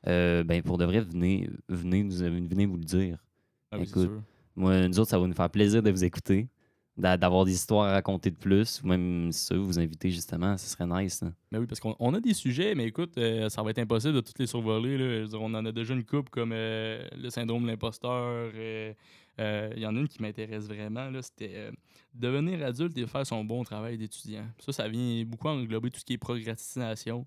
ben pour de vrai, venez vous le dire. Ah oui, écoute, nous autres, ça va nous faire plaisir de vous écouter. D'avoir des histoires à raconter de plus, ou même ça, vous inviter justement, ce serait nice. Hein. Ben oui, parce qu'on a des sujets, mais écoute, ça va être impossible de tous les survoler. Là. Je veux dire, on en a déjà une couple comme le syndrome de l'imposteur. Il y en a une qui m'intéresse vraiment, là, c'était devenir adulte et faire son bon travail d'étudiant. Ça vient beaucoup englober tout ce qui est procrastination.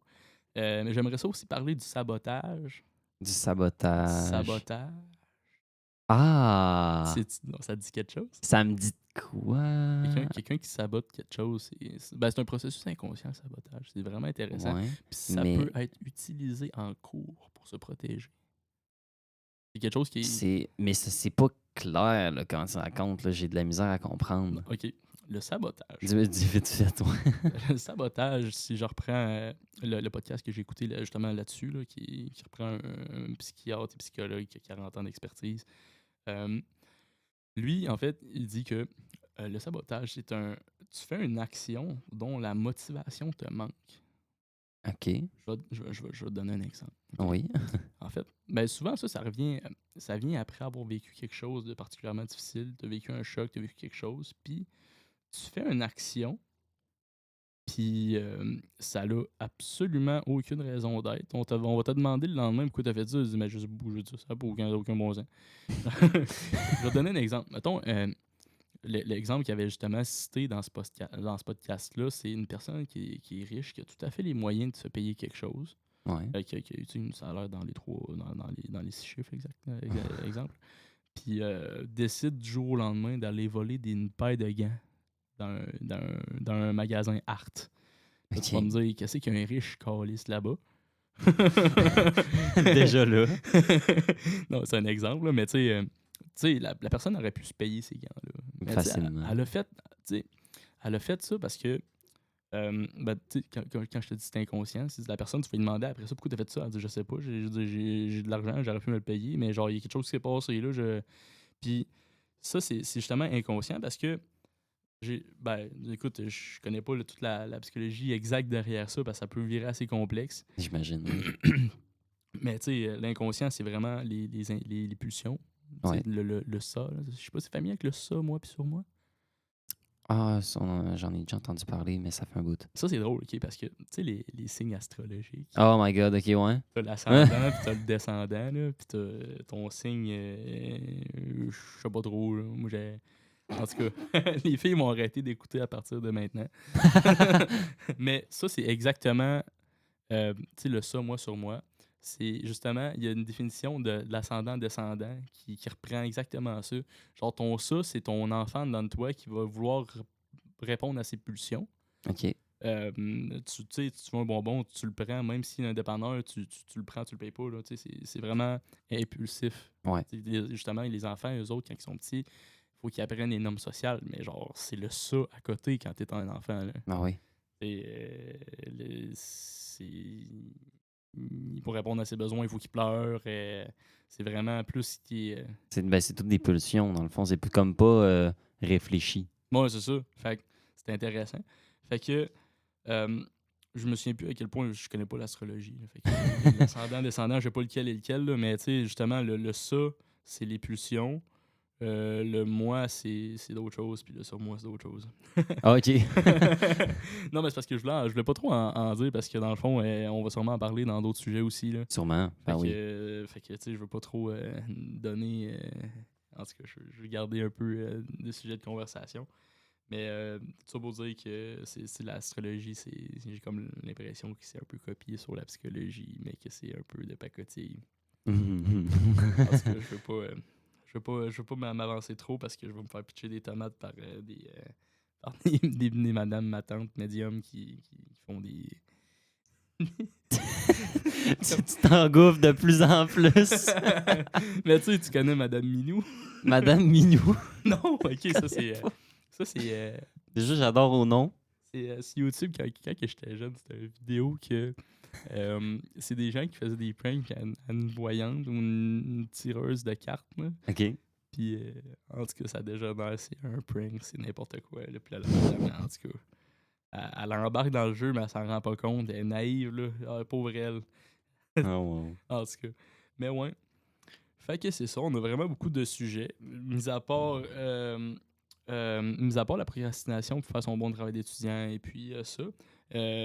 Mais j'aimerais ça aussi parler du sabotage. Du sabotage. Sabotage. Ah! Non, ça te dit quelque chose? Ça me dit quoi? Quelqu'un qui sabote quelque chose, c'est un processus inconscient, le sabotage. C'est vraiment intéressant. Ouais, Puis ça peut être utilisé en cours pour se protéger. C'est quelque chose qui est... Mais c'est pas clair là, quand tu racontes. Là, j'ai de la misère à comprendre. OK. Le sabotage. Dis vite fait, ouais. Le sabotage, si je reprends le podcast que j'ai écouté justement là-dessus, là, qui reprend un psychiatre et psychologue qui a 40 ans d'expertise, lui, en fait, il dit que le sabotage, c'est tu fais une action dont la motivation te manque. OK. Je vais te donner un exemple. Okay? Oui. En fait, ben souvent, ça vient après avoir vécu quelque chose de particulièrement difficile. Tu as vécu un choc, tu as vécu quelque chose, puis tu fais une action, puis ça n'a absolument aucune raison d'être. On va te demander le lendemain pourquoi tu as fait ça. Tu dis, mais je sais ça, ça n'a aucun bon sens. Je vais te donner un exemple. Mettons, l'exemple qu'il avait justement cité dans ce podcast-là, c'est une personne qui est riche, qui a tout à fait les moyens de se payer quelque chose, qui a eu une salaire dans les 6 chiffres, exemple, puis décide du jour au lendemain d'aller voler une paire de gants dans un magasin Art. Okay. Tu vas me dire, qu'est-ce qu'un riche calisse là-bas? Déjà là. Non, c'est un exemple, là, mais tu sais, la personne aurait pu se payer ces gants-là. Facilement. Elle a fait ça parce que, quand je te dis c'est inconscient, si la personne, tu vas lui demander après ça pourquoi tu as fait ça, elle dit je sais pas, j'ai de l'argent, j'aurais pu me le payer, mais genre, il y a quelque chose qui s'est passé là. Puis ça, c'est justement inconscient parce que écoute, je connais pas toute la psychologie exacte derrière ça parce que ça peut virer assez complexe. J'imagine. Mais tu sais, l'inconscient, c'est vraiment les pulsions. Ouais. Le ça. Je sais pas si c'est familier avec le ça, moi, puis sur moi. Ah, j'en ai déjà entendu parler, mais ça fait un bout. Ça, c'est drôle, OK, parce que, tu sais, les signes astrologiques, Oh my god, ok, ouais. t'as l'ascendant, puis t'as le descendant, là, puis t'as ton signe, je sais pas trop, là. Moi, j'ai... En tout cas, les filles m'ont arrêté d'écouter à partir de maintenant. Mais ça, c'est exactement, tu sais, le ça, moi, sur moi. C'est justement, il y a une définition de l'ascendant-descendant qui reprend exactement ça. Genre, ton ça, c'est ton enfant dans toi qui va vouloir répondre à ses pulsions. Ok. Tu sais, tu veux un bonbon, tu le prends, même s'il est un dépanneur, tu le prends, tu le payes pas. Là, tu sais, c'est vraiment impulsif. Ouais. Tu sais, justement, les enfants, eux autres, quand ils sont petits, il faut qu'ils apprennent les normes sociales, mais genre, c'est le ça à côté quand t'es un enfant. Là. Ah oui. Et, pour répondre à ses besoins, il faut qu'il pleure. C'est vraiment plus qui est. C'est toutes des pulsions, dans le fond. C'est comme pas réfléchi. Moi, c'est ça. Fait que c'est intéressant. Fait que je me souviens plus à quel point je connais pas l'astrologie. Là. Fait que l'ascendant, descendant, je sais pas lequel est lequel, là, mais tu sais, justement, le ça, c'est les pulsions. Le moi, c'est d'autres choses, puis le sur moi, c'est d'autres choses. Ah, ok. Non, mais c'est parce que je voulais pas trop en dire, parce que dans le fond, on va sûrement en parler dans d'autres sujets aussi. Là. Sûrement. Fait Ah que, oui. tu sais, je veux pas trop donner. En tout cas, je vais garder un peu des sujets de conversation. Mais tout ça pour dire que c'est l'astrologie, j'ai comme l'impression que c'est un peu copié sur la psychologie, mais que c'est un peu de pacotille. En tout cas, je veux pas m'avancer trop parce que je vais me faire pitcher des tomates par par des madames, ma tante, médium qui font des. Tu t'engouffres de plus en plus. Mais tu sais, tu connais Madame Minou? Madame Minou. Non, ok, ça c'est. Ça c'est. Déjà, j'adore au nom. C'est sur YouTube, quand que j'étais jeune, c'était une vidéo que c'est des gens qui faisaient des pranks à une voyante ou une tireuse de cartes. Là. Ok. Puis, en tout cas, ça dégénère, c'est un prank, c'est n'importe quoi. Là. Puis là, la madame, en tout cas, elle embarque dans le jeu, mais elle s'en rend pas compte. Elle est naïve, là. Ah, pauvre elle. Oh, wow. En tout cas. Mais ouais. Fait que c'est ça, on a vraiment beaucoup de sujets. Mis à part la procrastination pour faire son bon travail d'étudiant et puis ça,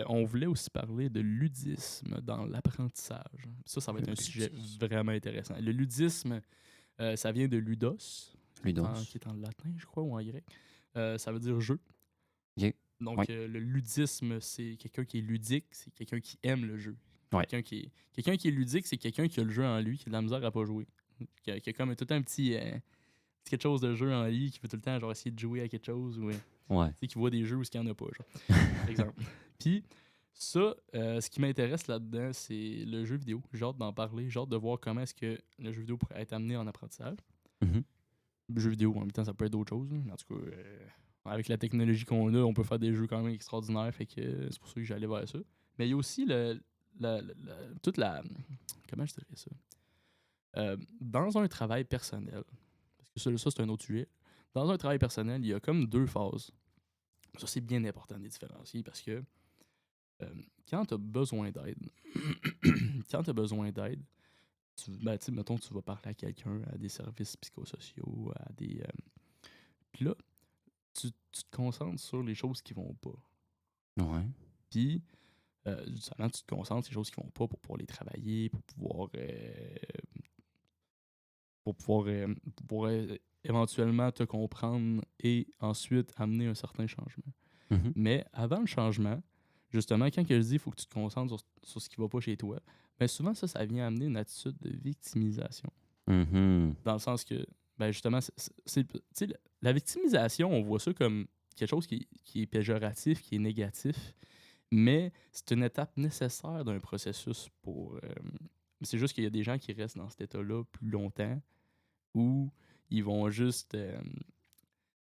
on voulait aussi parler de ludisme dans l'apprentissage. Ça va être un sujet vraiment intéressant. Le ludisme, ça vient de ludos, Ludos. qui est en latin, je crois, ou en grec. Ça veut dire jeu. Ok. Donc, Ouais. le ludisme, c'est quelqu'un qui est ludique, c'est quelqu'un qui aime le jeu. Ouais. Quelqu'un qui est ludique, c'est quelqu'un qui a le jeu en lui, qui a de la misère à pas jouer. Qui a comme tout un petit quelque chose de jeu en lui, qui veut tout le temps genre essayer de jouer à quelque chose ou Ouais. qui voit des jeux où il n'y en a pas, genre. Par exemple. Puis ça, ce qui m'intéresse là-dedans, c'est le jeu vidéo. J'ai hâte d'en parler, j'ai hâte de voir comment est-ce que le jeu vidéo pourrait être amené en apprentissage. Mhm. Le jeu vidéo, en même temps, ça peut être d'autres choses. Hein. En tout cas, avec la technologie qu'on a, on peut faire des jeux quand même extraordinaires, fait que c'est pour ça que j'allais vers ça. Mais il y a aussi toute la... Comment je dirais ça? Dans un travail personnel, parce que ça c'est un autre sujet, dans un travail personnel, il y a comme deux phases. Ça, c'est bien important de les différencier parce que quand tu as besoin d'aide, quand tu as besoin d'aide, mettons, tu vas parler à quelqu'un, à des services psychosociaux, à des. Puis là, tu te concentres sur les choses qui vont pas. Ouais. Puis, justement, tu te concentres sur les choses qui vont pas pour pouvoir les travailler, pour éventuellement te comprendre et ensuite amener un certain changement. Mhm. Mais avant le changement, justement, quand que je dis il faut que tu te concentres sur ce qui va pas chez toi, ben souvent ça vient amener une attitude de victimisation. Mhm. Dans le sens que, ben justement, tu sais, la victimisation, on voit ça comme quelque chose qui est péjoratif, qui est négatif, mais c'est une étape nécessaire d'un processus pour... c'est juste qu'il y a des gens qui restent dans cet état-là plus longtemps ou ils vont juste...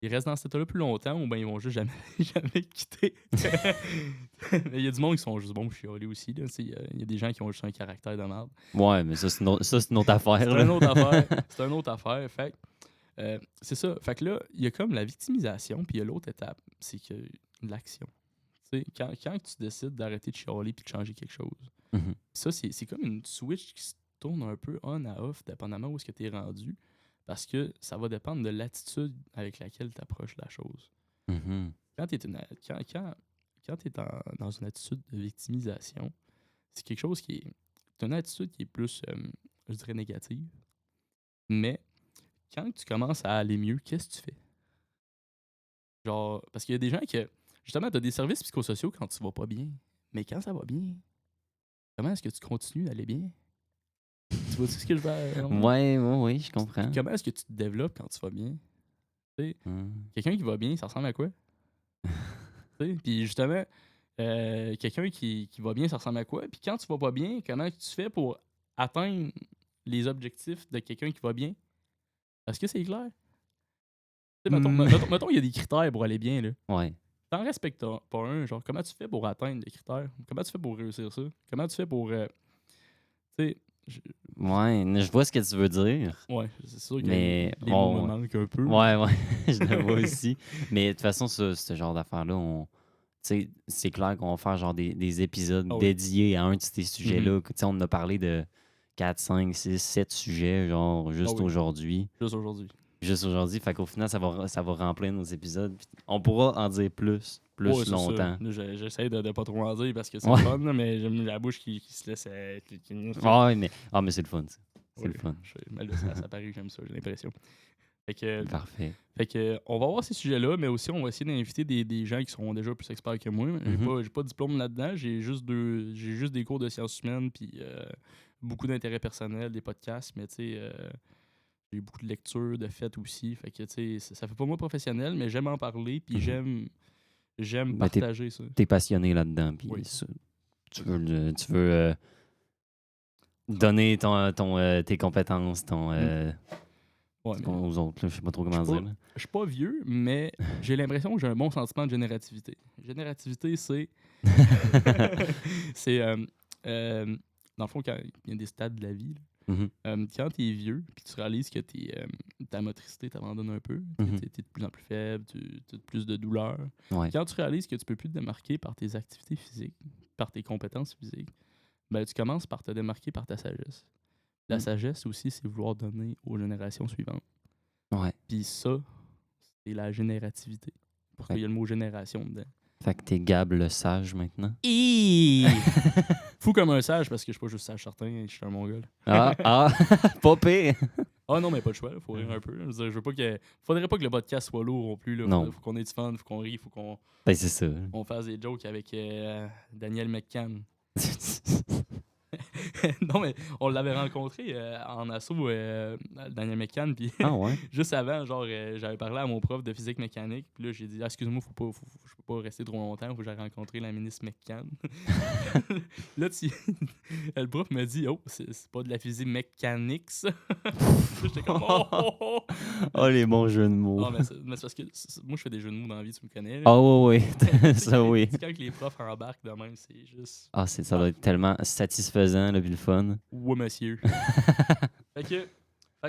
ils restent dans cet état-là plus longtemps ou bien ils vont juste jamais, jamais quitter. Mais il y a du monde qui sont juste bons pour chialer aussi. Là. Il y a des gens qui ont juste un caractère de merde. Ouais, mais ça, c'est une autre affaire. C'est là. une autre affaire. C'est une autre affaire. Fait que, c'est ça. Fait que là, il y a comme la victimisation, puis il y a l'autre étape, c'est que l'action. Tu sais, quand tu décides d'arrêter de chialer puis de changer quelque chose, Mhm. ça, c'est comme une switch qui se tourne un peu on à off, dépendamment où est-ce que tu es rendu, parce que ça va dépendre de l'attitude avec laquelle tu approches la chose. Mhm. Quand tu es, dans une attitude de victimisation, c'est quelque chose qui est. C'est une attitude qui est plus, je dirais, négative. Mais quand tu commences à aller mieux, qu'est-ce que tu fais? Genre, parce qu'il y a des gens qui. Justement, tu as des services psychosociaux quand tu vas pas bien. Mais quand ça va bien, comment est-ce que tu continues d'aller bien? Tu vois-tu ce que je veux. Oui, je comprends. Comment est-ce que tu te développes quand tu vas bien? Tu sais, Hmm. quelqu'un qui va bien, ça ressemble à quoi? Tu sais, puis justement, quelqu'un qui va bien, ça ressemble à quoi? Puis quand tu vas pas bien, comment tu fais pour atteindre les objectifs de quelqu'un qui va bien? Est-ce que c'est clair? Tu sais, Hmm. mettons, il y a des critères pour aller bien, là. Ouais. T'en respectes pas un, genre, comment tu fais pour atteindre les critères? Comment tu fais pour réussir ça? Comment tu fais pour, tu sais, je- Ouais, je vois ce que tu veux dire, ouais, c'est sûr que mais les mots me bon, manquent un peu. ouais, je le vois aussi. Mais de toute façon, ce genre d'affaires-là, tu sais, c'est clair qu'on va faire genre des épisodes Ah oui. dédiés à un de ces Mhm. sujets-là. Tu sais, on en a parlé de 4, 5, 6, 7 sujets, genre, Ah juste oui, aujourd'hui. juste aujourd'hui. Juste aujourd'hui. Fait qu'au final, ça va remplir nos épisodes. Puis on pourra en dire plus Ouais, c'est ça. longtemps. Là, j'essaie de pas trop en dire parce que c'est le Ouais, fun, là, mais j'aime la bouche qui se laisse. ouais, mais c'est le fun, ça. C'est Oui, le fun. mais là, ça paraît que j'aime ça, j'ai l'impression. Fait que, Parfait. on va voir ces sujets-là, mais aussi on va essayer d'inviter des gens qui sont déjà plus experts que moi. Mhm. J'ai pas de diplôme là-dedans, j'ai juste des cours de sciences humaines, puis beaucoup d'intérêt personnel, des podcasts, mais tu sais, j'ai beaucoup de lectures, de fêtes aussi. Fait que tu sais, ça fait pas moi professionnel, mais j'aime en parler, puis Mhm. j'aime Ben, partager ça. t'es passionné là-dedans. Puis Oui. tu veux donner tes compétences Ouais, mais aux autres. Là. Je sais pas trop je suis comment pas, dire. Là. je suis pas vieux, mais j'ai l'impression que j'ai un bon sentiment de générativité. Générativité, c'est. c'est. Dans le fond, quand il y a des stades de la vie, là, Mhm. quand tu es vieux, puis tu réalises que ta motricité t'abandonne un peu, tu Mhm. es de plus en plus faible, tu as plus de douleur. Ouais. Quand tu réalises que tu peux plus te démarquer par tes activités physiques, par tes compétences physiques, ben, tu commences par te démarquer par ta sagesse. La Mm. sagesse aussi, c'est vouloir donner aux générations suivantes. Ouais. Puis ça, c'est la générativité. Parce Fait, qu'il y a le mot génération dedans. fait que t'es Gab le sage maintenant. Fou comme un sage, parce que je suis pas juste sage certain, je suis un mongol. Ah, pas pire. Ah non, mais pas de choix, il faut rire un peu. Je veux dire, je veux pas que. Faudrait pas que le podcast soit lourd non plus. Là. Non. Faut qu'on ait du fun, faut qu'on rie, faut qu'on Ben, c'est ça. fasse des jokes avec Daniel McCann. Non, mais on l'avait rencontré en assaut, Daniel McCann, puis Ah ouais? juste avant, genre, j'avais parlé à mon prof de physique mécanique, puis là, j'ai dit, ah, excuse-moi, je peux pas rester trop longtemps, faut que j'aille rencontrer la ministre McCann. Là, le prof m'a dit, oh, c'est pas de la physique mécanique, ça. J'étais comme, oh, oh, oh. Oh, les bons jeux de mots. Non, mais c'est parce que moi, je fais des jeux de mots dans la vie, tu me connais. Là. Ah oui, Tu sais, ça oui. quand les profs embarquent de même, c'est juste. Ah, ça doit être tellement satisfaisant, là, puis le fun. Ouais, monsieur. Fait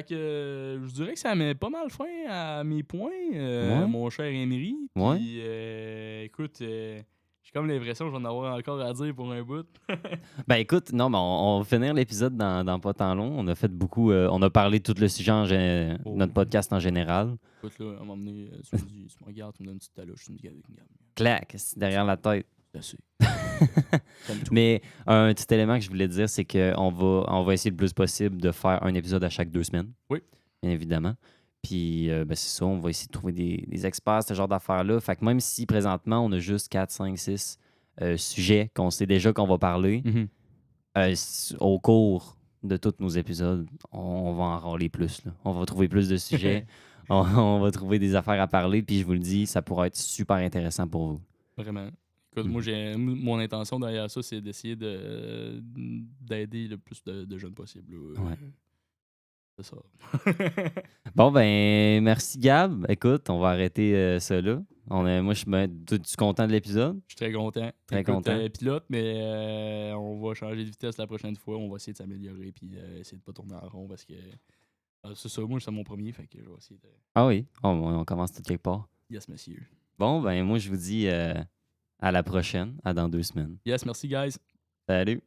que je dirais que ça met pas mal fin à mes points, Ouais. mon cher Emery. Ouais. Puis, écoute, j'ai comme l'impression que je vais en avoir encore à dire pour un bout. Ben écoute, non, mais on va finir l'épisode dans pas tant long. On a fait beaucoup. On a parlé de tout le sujet, Oh. notre podcast en général. Écoute, là, à un moment donné, tu me dis, tu me regardes, tu me donnes une petite talouche, tu me dis, regarde, Clac, c'est derrière la tête. c'est assez. Calme-toi. Mais un petit élément que je voulais dire, c'est qu'on va essayer le plus possible de faire un épisode à chaque 2 semaines. Oui. Bien évidemment. Puis, ben, c'est ça, on va essayer de trouver des experts, ce genre d'affaires-là. Fait que même si présentement, on a juste 4, 5, 6 sujets qu'on sait déjà qu'on va parler, Mhm. au cours de tous nos épisodes, on va en râler plus. Là. On va trouver plus de sujets. on va trouver des affaires à parler. Puis, je vous le dis, ça pourra être super intéressant pour vous. Vraiment. Écoute, moi, mon intention derrière ça, c'est d'essayer d'aider le plus de jeunes possible. Là. Ouais. C'est ça. Bon, ben, merci Gab. Écoute, on va arrêter ça là. Moi, je suis content de l'épisode. Je suis très content. Très Écoute, content. Pilote, mais on va changer de vitesse la prochaine fois. On va essayer de s'améliorer puis essayer de pas tourner en rond parce que c'est ça. Moi, c'est mon premier, fait que je vais essayer de. Ah oui, on commence tout quelque part. Yes, monsieur. Bon, ben, moi, je vous dis à la prochaine, à dans 2 semaines. Yes, merci, guys. Salut.